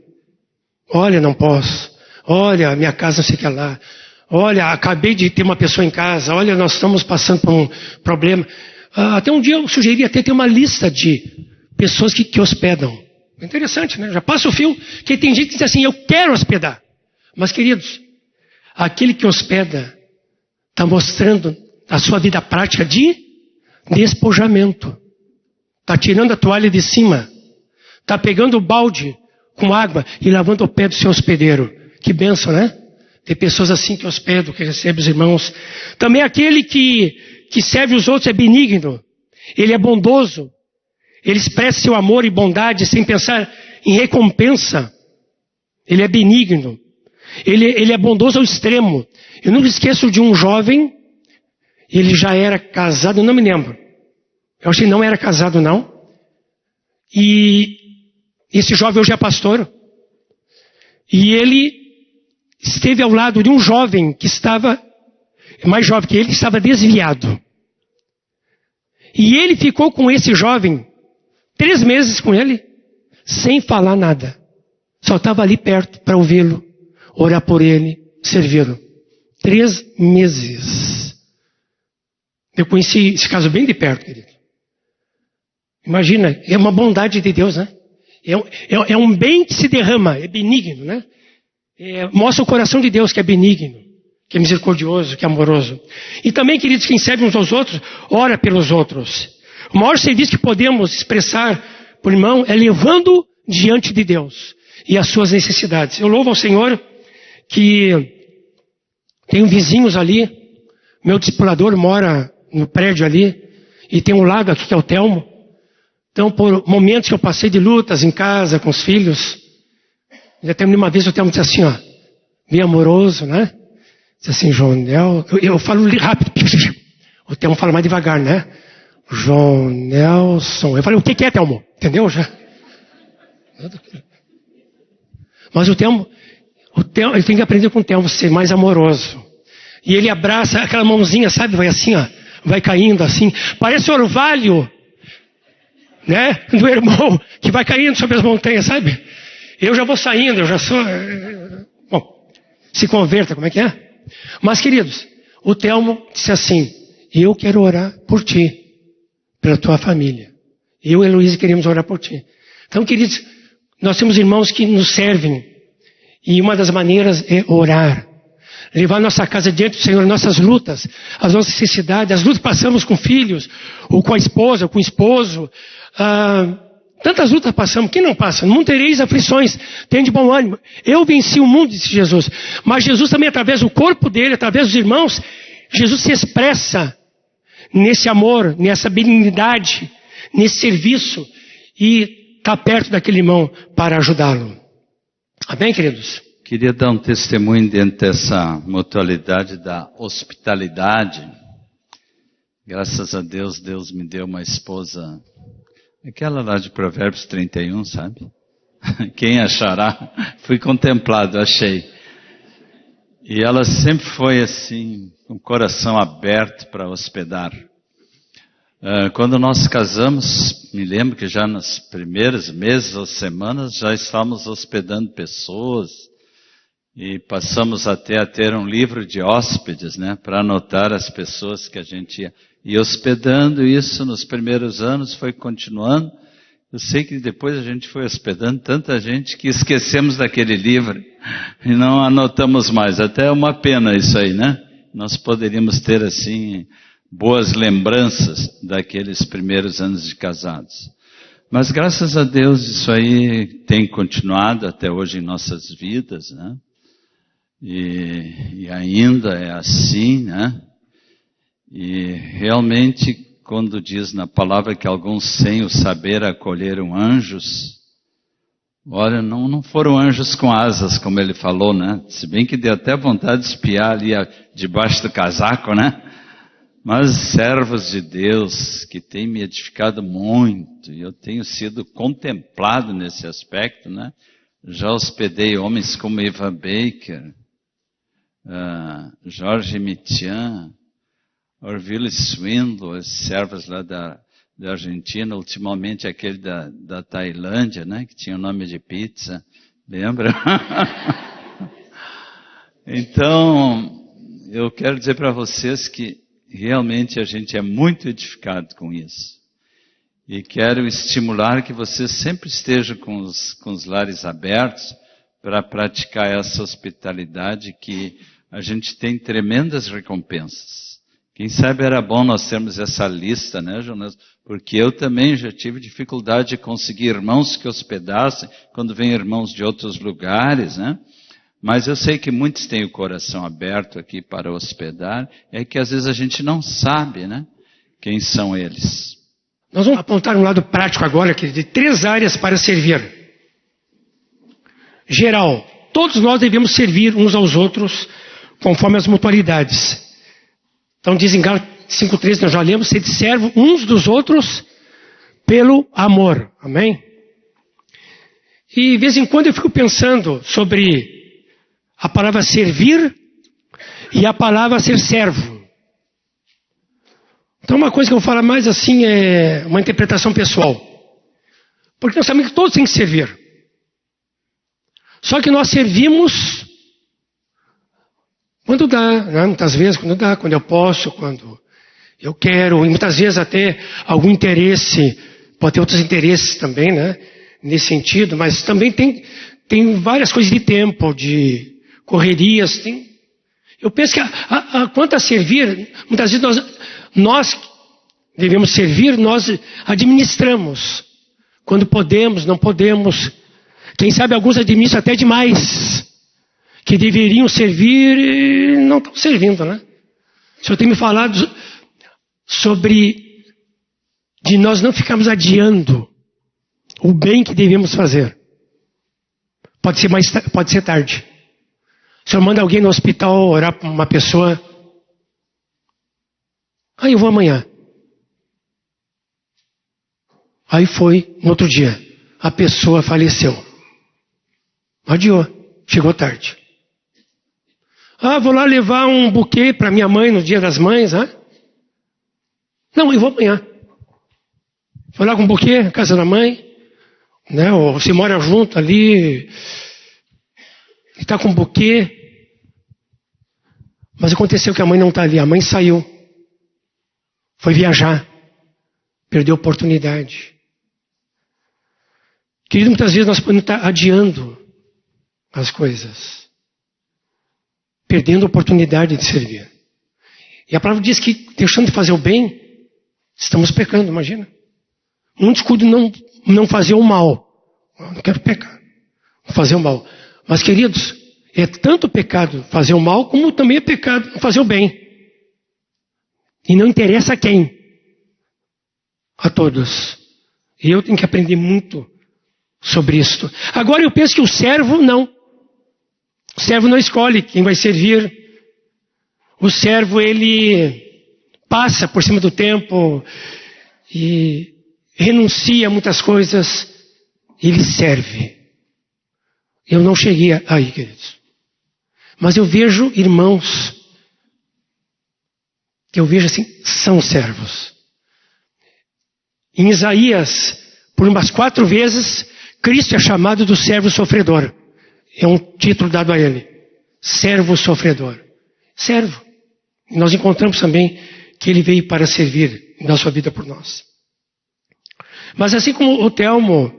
olha, não posso. Olha, minha casa não sei o que lá. Olha, acabei de ter uma pessoa em casa. Olha, nós estamos passando por um problema. Até um dia eu sugeri até ter uma lista de pessoas que hospedam. Interessante, né? Já passa o fio, que tem gente que diz assim, eu quero hospedar. Mas, queridos, aquele que hospeda está mostrando a sua vida prática de despojamento. Está tirando a toalha de cima. Está pegando o balde com água e lavando o pé do seu hospedeiro. Que bênção, né? Tem pessoas assim que hospedam, que recebem os irmãos. Também aquele que serve os outros é benigno. Ele é bondoso. Ele expressa seu amor e bondade sem pensar em recompensa. Ele é benigno. Ele é bondoso ao extremo. Eu nunca esqueço de um jovem, ele já era casado, não me lembro. Eu acho que não era casado, não. E esse jovem hoje é pastor. E ele esteve ao lado de um jovem que estava, mais jovem que ele, que estava desviado. E ele ficou com esse jovem 3 meses com ele, sem falar nada. Só estava ali perto para ouvi-lo, orar por ele, servi-lo. 3 meses. Eu conheci esse caso bem de perto, querido. Imagina, é uma bondade de Deus, né? É um bem que se derrama, é benigno, né? Mostra o coração de Deus que é benigno, que é misericordioso, que é amoroso. E também, queridos, quem serve uns aos outros, ora pelos outros. O maior serviço que podemos expressar por irmão é levando diante de Deus e as suas necessidades. Eu louvo ao Senhor que tenho vizinhos ali, meu discipulador mora no prédio ali, e tem um lado aqui que é o Telmo. Então, por momentos que eu passei de lutas em casa, com os filhos, já terminei uma vez, o Telmo disse assim, ó, bem amoroso, né? Disse assim, João Nelson, eu falo rápido, o Telmo fala mais devagar, né? João Nelson. Eu falei, o que é, Telmo? Entendeu já? Mas o Telmo, ele tem que aprender com o Telmo, ser mais amoroso. E ele abraça aquela mãozinha, sabe? Vai assim, ó. Vai caindo assim. Parece orvalho né? Do irmão que vai caindo sobre as montanhas, sabe? Eu já vou saindo, eu já sou... Bom, se converta, como é que é? Mas, queridos, o Telmo disse assim, eu quero orar por ti, pela tua família. Eu e a Heloísa queremos orar por ti. Então, queridos, nós temos irmãos que nos servem. E uma das maneiras é orar. Levar nossa casa diante do Senhor, nossas lutas, as nossas necessidades, as lutas que passamos com filhos, ou com a esposa, ou com o esposo. Tantas lutas passamos, quem não passa? Não tereis aflições, tem de bom ânimo. Eu venci o mundo, disse Jesus. Mas Jesus também, através do corpo dele, através dos irmãos, Jesus se expressa nesse amor, nessa benignidade, nesse serviço, e está perto daquele irmão para ajudá-lo. Amém, queridos? Queria dar um testemunho dentro dessa mutualidade da hospitalidade. Graças a Deus, Deus me deu uma esposa, aquela lá de Provérbios 31, sabe? Quem achará? Fui contemplado, achei. E ela sempre foi assim, com o coração aberto para hospedar. Quando nós casamos, me lembro que já nos primeiros meses ou semanas já estávamos hospedando pessoas e passamos até a ter um livro de hóspedes, né, para anotar as pessoas que a gente ia. E hospedando isso nos primeiros anos foi continuando. Eu sei que depois a gente foi hospedando tanta gente que esquecemos daquele livro e não anotamos mais. Até é uma pena isso aí, né? Nós poderíamos ter assim boas lembranças daqueles primeiros anos de casados. Mas graças a Deus isso aí tem continuado até hoje em nossas vidas, né? E ainda é assim, né? E realmente quando diz na palavra que alguns sem o saber acolheram anjos, olha, não foram anjos com asas, como ele falou, né? Se bem que deu até vontade de espiar ali debaixo do casaco, né? Mas servos de Deus que têm me edificado muito, e eu tenho sido contemplado nesse aspecto, né? Já hospedei homens como Eva Baker, Jorge Mitian, Orville Swindle, servos lá da Argentina, ultimamente aquele da Tailândia, né? Que tinha o nome de pizza, lembra? Então, eu quero dizer para vocês que realmente a gente é muito edificado com isso. E quero estimular que vocês sempre estejam com os lares abertos para praticar essa hospitalidade que a gente tem tremendas recompensas. Quem sabe era bom nós termos essa lista, né, Jonas? Porque eu também já tive dificuldade de conseguir irmãos que hospedassem quando vêm irmãos de outros lugares, né? Mas eu sei que muitos têm o coração aberto aqui para hospedar, é que às vezes a gente não sabe, né, quem são eles. Nós vamos apontar um lado prático agora, que de 3 áreas para servir. Geral, todos nós devemos servir uns aos outros conforme as mutualidades. Então diz em Gálatas 5,13, nós já lemos, sede servo uns dos outros pelo amor. Amém? E de vez em quando eu fico pensando sobre a palavra servir e a palavra ser servo. Então uma coisa que eu vou falar mais assim é uma interpretação pessoal. Porque nós sabemos que todos têm que servir. Só que nós servimos quando dá, né? Muitas vezes quando dá, quando eu posso, quando eu quero, e muitas vezes até algum interesse, pode ter outros interesses também, né? Nesse sentido, mas também tem várias coisas de tempo, de correrias, eu penso que quanto a servir, muitas vezes nós devemos servir, nós administramos. Quando podemos, não podemos. Quem sabe alguns administram até demais. Que deveriam servir e não estão servindo, né? O Senhor tem me falado sobre de nós não ficarmos adiando o bem que devemos fazer. Pode ser tarde. O Senhor manda alguém no hospital orar para uma pessoa. Eu vou amanhã. Aí foi, no outro dia, a pessoa faleceu. Adiou, chegou tarde. Vou lá levar um buquê para minha mãe no dia das mães, Não, eu vou amanhã. Foi lá com um buquê, casa da mãe, né? Ou se mora junto ali, e está com um buquê. Mas aconteceu que a mãe não está ali, a mãe saiu. Foi viajar. Perdeu a oportunidade. Querido, muitas vezes nós podemos estar adiando as coisas. Perdendo a oportunidade de servir. E a palavra diz que, deixando de fazer o bem, estamos pecando, imagina. Um descuido não fazer o mal. Eu não quero pecar. Fazer o mal. Mas, queridos, é tanto pecado fazer o mal, como também é pecado fazer o bem. E não interessa a quem. A todos. E eu tenho que aprender muito sobre isso. Agora eu penso que o servo não. O servo não escolhe quem vai servir. O servo, ele passa por cima do tempo e renuncia a muitas coisas. Ele serve. Eu não cheguei aí, queridos. Mas eu vejo irmãos que eu vejo assim, são servos. Em Isaías, por umas 4 vezes, Cristo é chamado do servo sofredor. É um título dado a ele. Servo sofredor. Servo. E nós encontramos também que ele veio para servir e dar sua vida por nós. Mas assim como o Telmo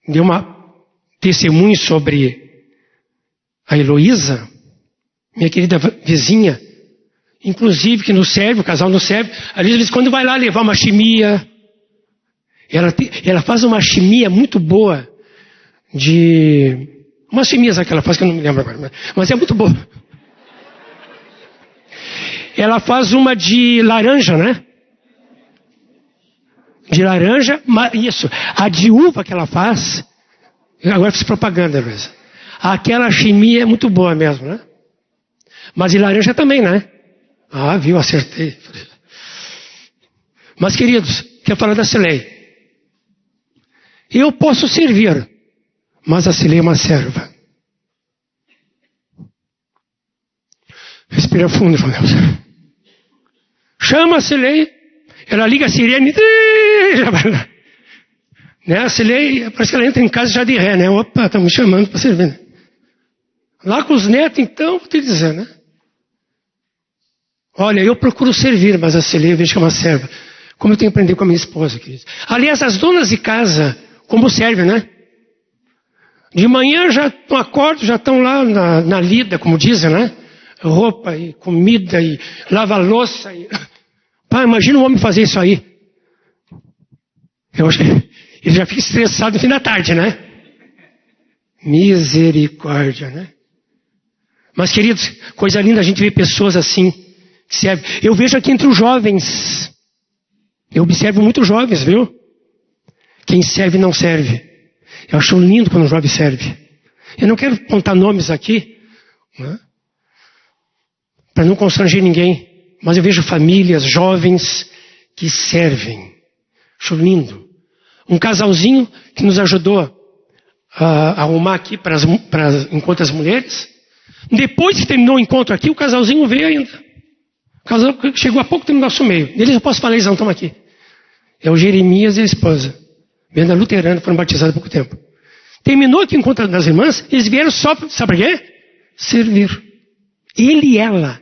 deu uma testemunho sobre a Heloísa, minha querida vizinha, inclusive que nos serve, o casal nos serve, às vezes quando vai lá levar uma chimia, ela faz uma chimia muito boa de... Umas chimias que ela faz que eu não me lembro agora, mas é muito boa. Ela faz uma de laranja, né? De laranja, isso. A de uva que ela faz, agora fiz propaganda, Luísa. Aquela chimia é muito boa mesmo, né? Mas de laranja também, né? Ah, viu, acertei. Mas, queridos, quero falar da Cilei. Eu posso servir, mas a Cilei é uma serva. Respira fundo, meu Deus. Chama a Cilei, ela liga a sirene, né? A Cilei, parece que ela entra em casa já de ré, né? Opa, estão me chamando para servir. Lá com os netos, então, vou te dizer, né? Olha, eu procuro servir, mas a Cilei eu vejo que é uma serva. Como eu tenho que aprender com a minha esposa, queridos. Aliás, as donas de casa, como servem, né? De manhã já acordam, já estão lá na lida, como dizem, né? Roupa e comida e lava louça. Pá, imagina um homem fazer isso aí. Eu acho que ele já fica estressado no fim da tarde, né? Misericórdia, né? Mas, queridos, coisa linda a gente ver pessoas assim, que servem. Eu vejo aqui entre os jovens. Eu observo muitos jovens, viu? Quem serve não serve. Eu acho lindo quando um jovem serve. Eu não quero apontar nomes aqui, né? Para não constranger ninguém. Mas eu vejo famílias, jovens, que servem. Acho lindo. Um casalzinho que nos ajudou a arrumar aqui para encontro das mulheres. Depois que terminou o encontro aqui, o casalzinho veio ainda. O casal chegou há pouco tempo no nosso meio. Eles eu posso falar, eles não estão aqui. É o Jeremias e a esposa. Vendo a luterana, foram batizados há pouco tempo. Terminou aqui o encontro das irmãs, eles vieram só, sabe por quê? Servir. Ele e ela,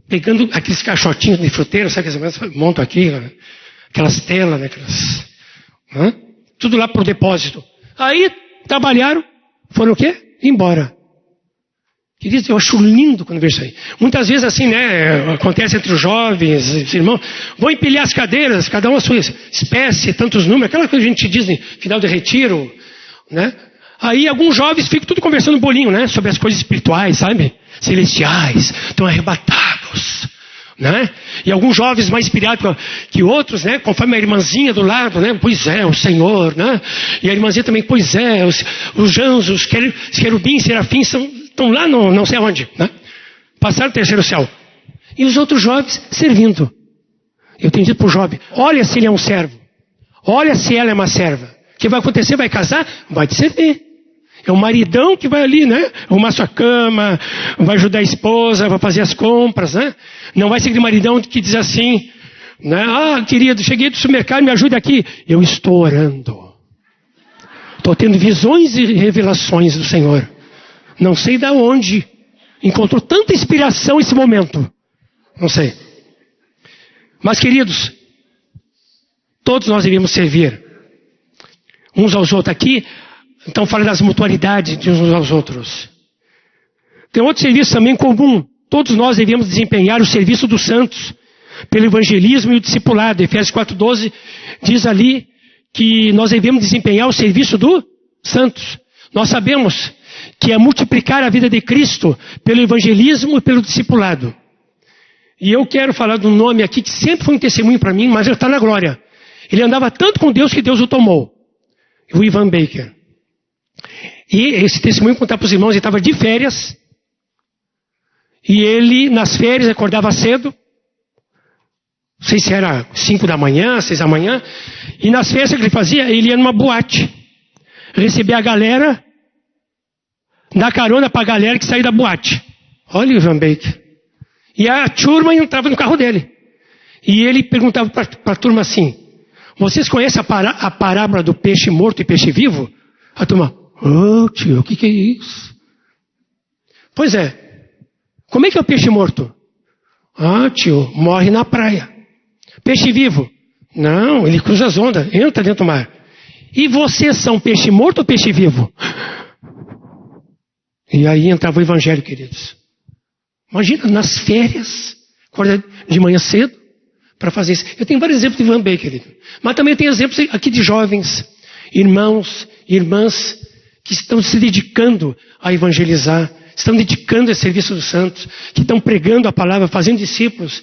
pegando aqueles caixotinhos de fruteira, sabe que as irmãs montam aqui, aquelas telas, né? Tudo lá pro depósito. Aí, trabalharam, foram o quê? Embora. Queridos, eu acho lindo quando vejo isso aí. Muitas vezes assim, né, acontece entre os jovens, os irmãos, vão empilhar as cadeiras, cada um a sua espécie, tantos números, aquela coisa que a gente diz no final de retiro, né? Aí alguns jovens ficam tudo conversando bolinho, né, sobre as coisas espirituais, sabe? Celestiais, estão arrebatados, né? E alguns jovens mais inspirados que outros, né, conforme a irmãzinha do lado, né, pois é, o Senhor, né? E a irmãzinha também, pois é, os anjos, os querubins, serafins estão lá não sei aonde, né? Passaram o terceiro céu. E os outros jovens servindo. Eu tenho dito para o jovem, olha se ele é um servo. Olha se ela é uma serva. O que vai acontecer? Vai casar? Vai te servir. É o maridão que vai ali, né? Arrumar sua cama, vai ajudar a esposa, vai fazer as compras, né? Não vai ser aquele maridão que diz assim, Né? Ah, querido, cheguei do supermercado, me ajude aqui. Eu estou orando. Estou tendo visões e revelações do Senhor. Não sei de onde encontrou tanta inspiração nesse momento. Não sei. Mas, queridos, todos nós devemos servir uns aos outros. Aqui, então, fala das mutualidades de uns aos outros. Tem outro serviço também comum. Todos nós devemos desempenhar o serviço dos santos pelo evangelismo e o discipulado. Efésios 4:12 diz ali que nós devemos desempenhar o serviço dos santos. Nós sabemos que é multiplicar a vida de Cristo pelo evangelismo e pelo discipulado. E eu quero falar de um nome aqui que sempre foi um testemunho para mim, mas ele está na glória. Ele andava tanto com Deus que Deus o tomou. O Ivan Baker. E esse testemunho contar para os irmãos, ele estava de férias. E ele, nas férias, acordava cedo. Não sei se era 5 da manhã, 6 da manhã. E nas férias, o que ele fazia? Ele ia numa boate. Receber a galera. Dar carona para a galera que saía da boate. Olha o Ivan Baker. E a turma entrava no carro dele. E ele perguntava para a turma assim: vocês conhecem a parábola do peixe morto e peixe vivo? A turma: oh, tio, o que é isso? Pois é. Como é que é o peixe morto? Ah, tio, morre na praia. Peixe vivo? Não, ele cruza as ondas, entra dentro do mar. E vocês são peixe morto ou peixe vivo? E aí entrava o evangelho, queridos. Imagina, nas férias, acorda de manhã cedo, para fazer isso. Eu tenho vários exemplos de Ivan Baker, querido. Mas também tem exemplos aqui de jovens, irmãos, irmãs, que estão se dedicando a evangelizar, estão dedicando a serviço dos santos, que estão pregando a palavra, fazendo discípulos.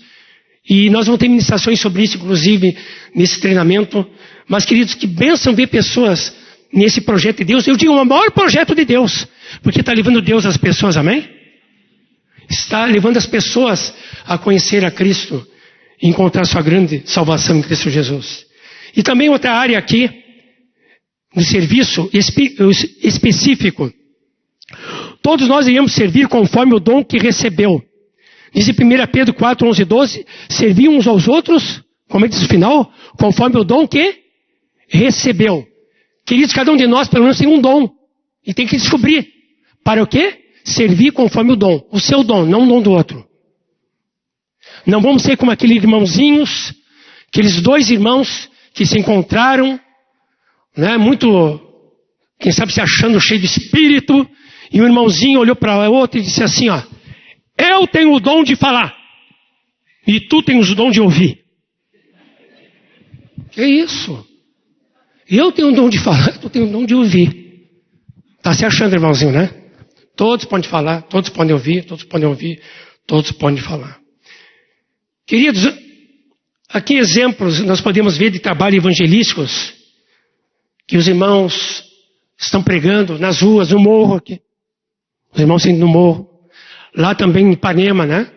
E nós vamos ter ministrações sobre isso, inclusive, nesse treinamento. Mas, queridos, que bênção ver pessoas nesse projeto de Deus. Eu digo, o maior projeto de Deus, porque está levando Deus às pessoas, amém? Está levando as pessoas a conhecer a Cristo e encontrar sua grande salvação em Cristo Jesus. E também outra área aqui, no serviço específico. Todos nós devemos servir conforme o dom que recebeu. Diz em 1 Pedro 4, 11 e 12, servir uns aos outros, como é que diz o final? Conforme o dom que recebeu. Queridos, cada um de nós pelo menos tem um dom. E tem que descobrir. Para o quê? Servir conforme o dom. O seu dom, não o dom do outro. Não vamos ser como aqueles irmãozinhos, aqueles dois irmãos que se encontraram, né, muito, quem sabe se achando cheio de espírito, e o irmãozinho olhou para o outro e disse assim, ó: eu tenho o dom de falar, e tu tens o dom de ouvir. Que isso? Eu tenho o dom de falar, tu tens o dom de ouvir. Está se achando, irmãozinho, né? Todos podem falar, todos podem ouvir, todos podem ouvir, todos podem falar. Queridos, aqui exemplos nós podemos ver de trabalho evangelísticos, que os irmãos estão pregando nas ruas, no morro aqui. Os irmãos indo no morro. Lá também em Ipanema, né?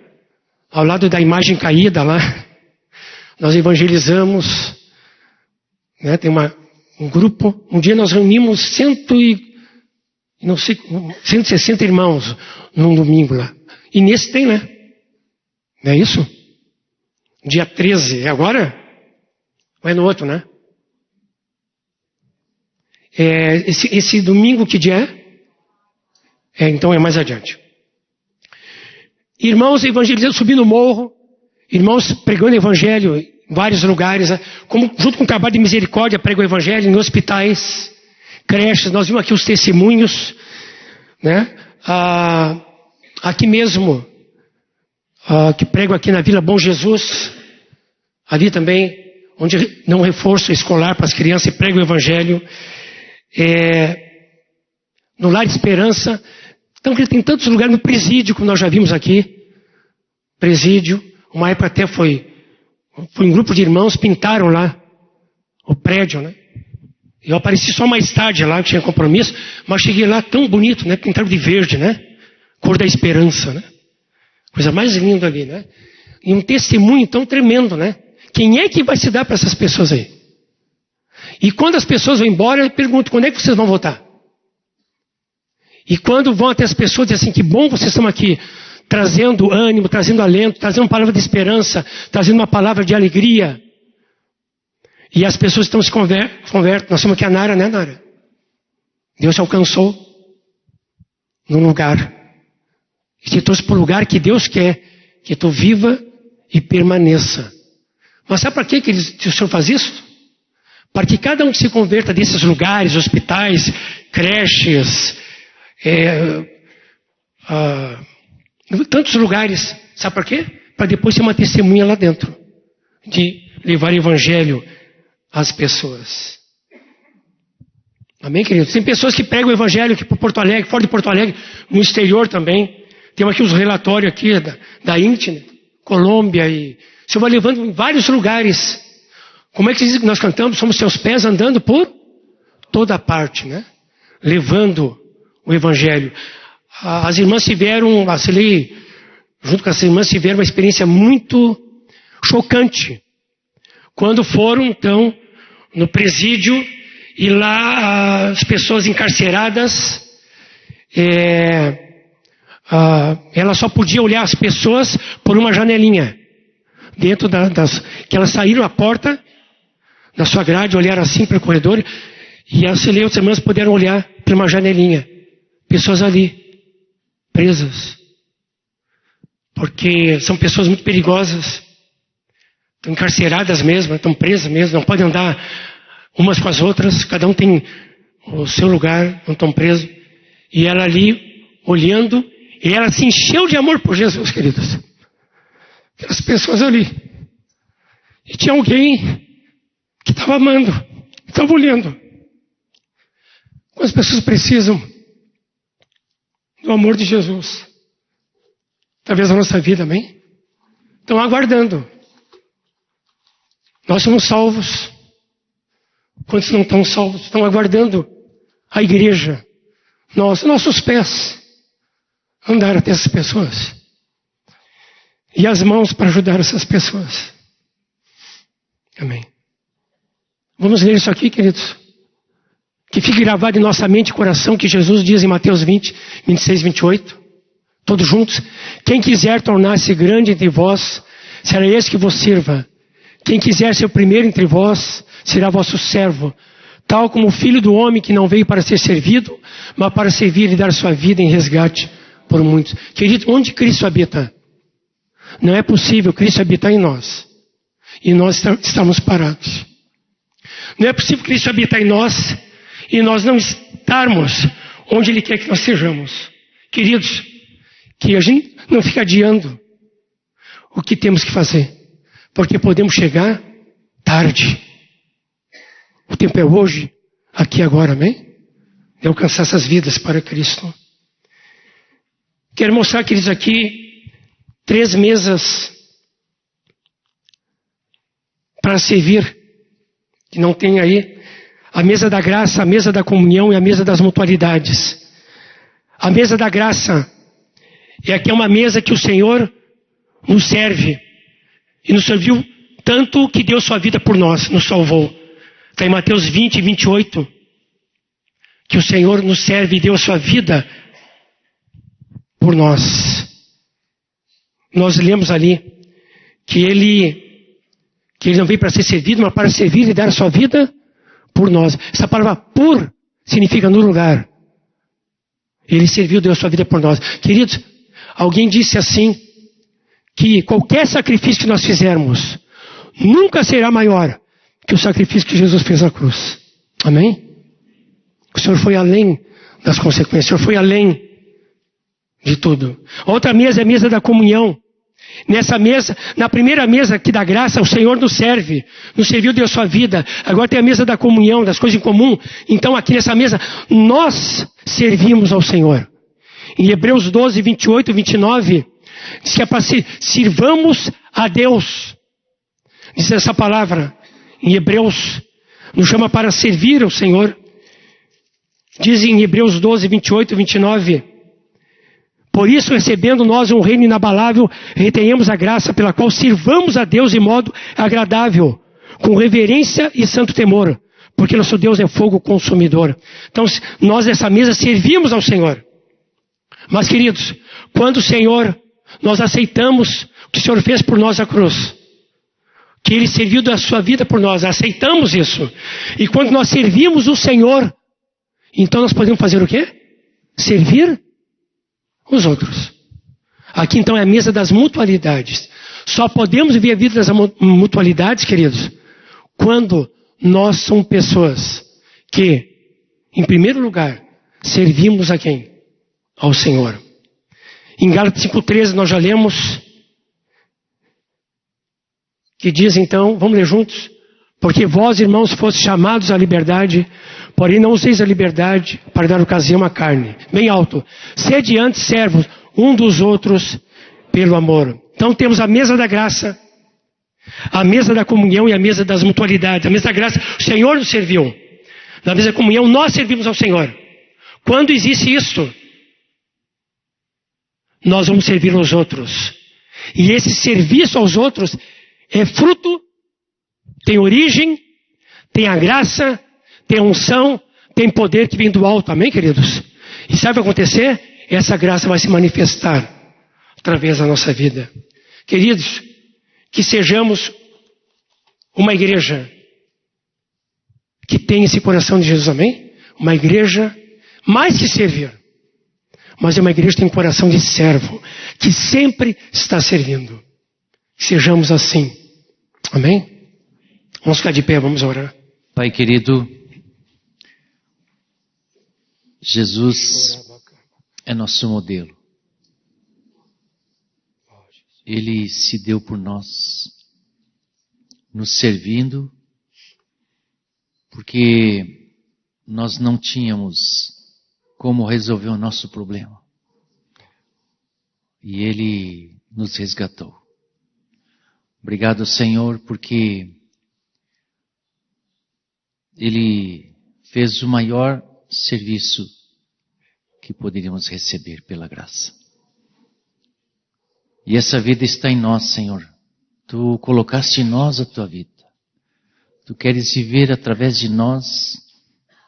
Ao lado da imagem caída lá. Nós evangelizamos. Né? Tem um grupo. Um dia nós reunimos 160 irmãos num domingo lá. E nesse tem, né? Não é isso? Dia 13. É agora? Ou é no outro, né? Esse domingo, que dia é? Então é mais adiante. Irmãos evangelizando, subindo o morro, irmãos pregando o evangelho em vários lugares, né? Como, junto com o trabalho de misericórdia, pregam o evangelho em hospitais, creches. Nós vimos aqui os testemunhos, né? Aqui mesmo, que pregam aqui na Vila Bom Jesus, ali também, onde não reforço escolar para as crianças e pregam o evangelho. No Lar de Esperança. Então, tem tantos lugares, no presídio, como nós já vimos aqui. Presídio. Uma época até foi um grupo de irmãos, pintaram lá o prédio, né? Eu apareci só mais tarde lá, que tinha compromisso, mas cheguei lá tão bonito, né? Pintaram de verde, né? Cor da esperança, né? Coisa mais linda ali, né? E um testemunho tão tremendo, né? Quem é que vai se dar para essas pessoas aí? E quando as pessoas vão embora, eu pergunto, quando é que vocês vão voltar? E quando vão até as pessoas, dizem assim, que bom vocês estão aqui. trazendo ânimo, trazendo alento, trazendo uma palavra de esperança, trazendo uma palavra de alegria. E as pessoas estão se convertem. Nós temos aqui a Nara, né, Nara? Deus te alcançou num lugar. E te trouxe para o lugar que Deus quer que tu viva e permaneça. Mas sabe para que o Senhor faz isso? Para que cada um que se converta desses lugares, hospitais, creches, tantos lugares. Sabe para quê? Para depois ser uma testemunha lá dentro. De levar o evangelho às pessoas. Amém, queridos? Tem pessoas que pregam o evangelho aqui para Porto Alegre, fora de Porto Alegre, no exterior também. Temos aqui os relatórios aqui da INT, Colômbia, e o Senhor vai levando em vários lugares. Como é que diz que nós cantamos? Somos seus pés andando por toda parte, né? Levando o evangelho. As irmãs tiveram, a Cilei, junto com as irmãs, tiveram uma experiência muito chocante. Quando foram, então, no presídio, e lá as pessoas encarceradas, ela só podia olhar as pessoas por uma janelinha. Dentro que elas saíram à porta da sua grade, olharam assim para o corredor, e as outras irmãs puderam olhar por uma janelinha. Pessoas ali, presas. Porque são pessoas muito perigosas. Estão encarceradas mesmo, estão presas mesmo, não podem andar umas com as outras, cada um tem o seu lugar, não estão presos. E ela ali, olhando, e ela se encheu de amor por Jesus, queridos. Aquelas pessoas ali. E tinha alguém que estava amando, estava olhando. As pessoas precisam do amor de Jesus. Talvez a nossa vida, amém? Estão aguardando. Nós somos salvos. Quantos não estão salvos? Estão aguardando a igreja. Nossos pés andar até essas pessoas. E as mãos para ajudar essas pessoas. Amém. Vamos ler isso aqui, queridos. Que fique gravado em nossa mente e coração que Jesus diz em Mateus 20, 26, 28. Todos juntos. Quem quiser tornar-se grande entre vós, será esse que vos sirva. Quem quiser ser o primeiro entre vós, será vosso servo. Tal como o Filho do Homem que não veio para ser servido, mas para servir e dar sua vida em resgate por muitos. Querido, onde Cristo habita? Não é possível Cristo habitar em nós. E nós estamos parados. Não é possível Cristo habitar em nós e nós não estarmos onde Ele quer que nós sejamos. Queridos, que a gente não fique adiando o que temos que fazer. Porque podemos chegar tarde. O tempo é hoje, aqui agora, amém? De alcançar essas vidas para Cristo. Quero mostrar, queridos, aqui 3 mesas para servir. Que não tem aí. A mesa da graça, a mesa da comunhão e a mesa das mutualidades. A mesa da graça é aqui uma mesa que o Senhor nos serve. E nos serviu tanto que deu sua vida por nós, nos salvou. Está em Mateus 20, 28. Que o Senhor nos serve e deu a sua vida por nós. Nós lemos ali que ele não veio para ser servido, mas para servir e dar a sua vida por nós. Essa palavra por significa no lugar. Ele serviu e deu a sua vida por nós. Queridos, alguém disse assim, que qualquer sacrifício que nós fizermos nunca será maior que o sacrifício que Jesus fez na cruz. Amém? O Senhor foi além das consequências, o Senhor foi além de tudo. A outra mesa é a mesa da comunhão. Nessa mesa, na primeira mesa aqui da graça, o Senhor nos serve, nos serviu, deu a sua vida. Agora tem a mesa da comunhão, das coisas em comum. Então aqui nessa mesa, nós servimos ao Senhor. Em Hebreus 12, 28 e 29, diz que é para sirvamos a Deus. Diz essa palavra em Hebreus, nos chama para servir ao Senhor. Diz em Hebreus 12, 28 e 29, por isso, recebendo nós um reino inabalável, retenhamos a graça pela qual sirvamos a Deus de modo agradável, com reverência e santo temor, porque nosso Deus é fogo consumidor. Então, nós nessa mesa servimos ao Senhor. Mas, queridos, quando o Senhor nós aceitamos o que o Senhor fez por nós na cruz, que Ele serviu da sua vida por nós, aceitamos isso. E quando nós servimos o Senhor, então nós podemos fazer o quê? Servir os outros. Aqui então é a mesa das mutualidades. Só podemos viver a vida das mutualidades, queridos, quando nós somos pessoas que, em primeiro lugar, servimos a quem? Ao Senhor. Em Gálatas 5,13 nós já lemos, que diz então, vamos ler juntos, porque vós, irmãos, fostes chamados à liberdade, porém não useis a liberdade para dar ocasião à carne. Bem alto. Sede antes servos um dos outros pelo amor. Então temos a mesa da graça, a mesa da comunhão e a mesa das mutualidades. A mesa da graça, o Senhor nos serviu. Na mesa da comunhão, nós servimos ao Senhor. Quando existe isso, nós vamos servir aos outros. E esse serviço aos outros é fruto, tem origem, tem a graça, tem a unção, tem poder que vem do alto. Amém, queridos? E sabe o que vai acontecer? Essa graça vai se manifestar através da nossa vida. Queridos, que sejamos uma igreja que tem esse coração de Jesus, amém? Uma igreja mais que servir, mas é uma igreja que tem um coração de servo, que sempre está servindo. Que sejamos assim, amém? Vamos ficar de pé, vamos orar. Pai querido, Jesus é nosso modelo. Ele se deu por nós, nos servindo, porque nós não tínhamos como resolver o nosso problema. E Ele nos resgatou. Obrigado, Senhor, porque Ele fez o maior serviço que poderíamos receber pela graça. E essa vida está em nós, Senhor. Tu colocaste em nós a Tua vida. Tu queres viver através de nós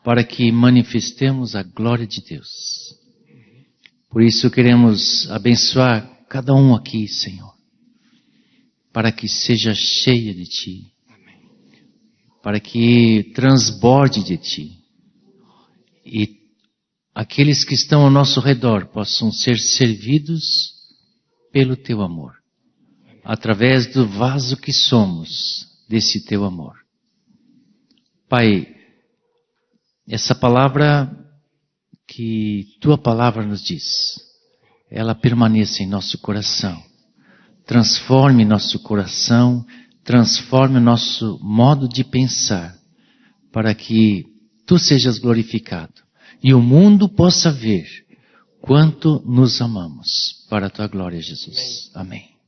para que manifestemos a glória de Deus. Por isso queremos abençoar cada um aqui, Senhor, para que seja cheia de Ti, para que transborde de Ti, e aqueles que estão ao nosso redor possam ser servidos pelo Teu amor, através do vaso que somos desse Teu amor. Pai, essa palavra que Tua palavra nos diz, ela permaneça em nosso coração, transforme nosso coração, transforme o nosso modo de pensar, para que Tu sejas glorificado e o mundo possa ver quanto nos amamos, para a Tua glória, Jesus. Amém.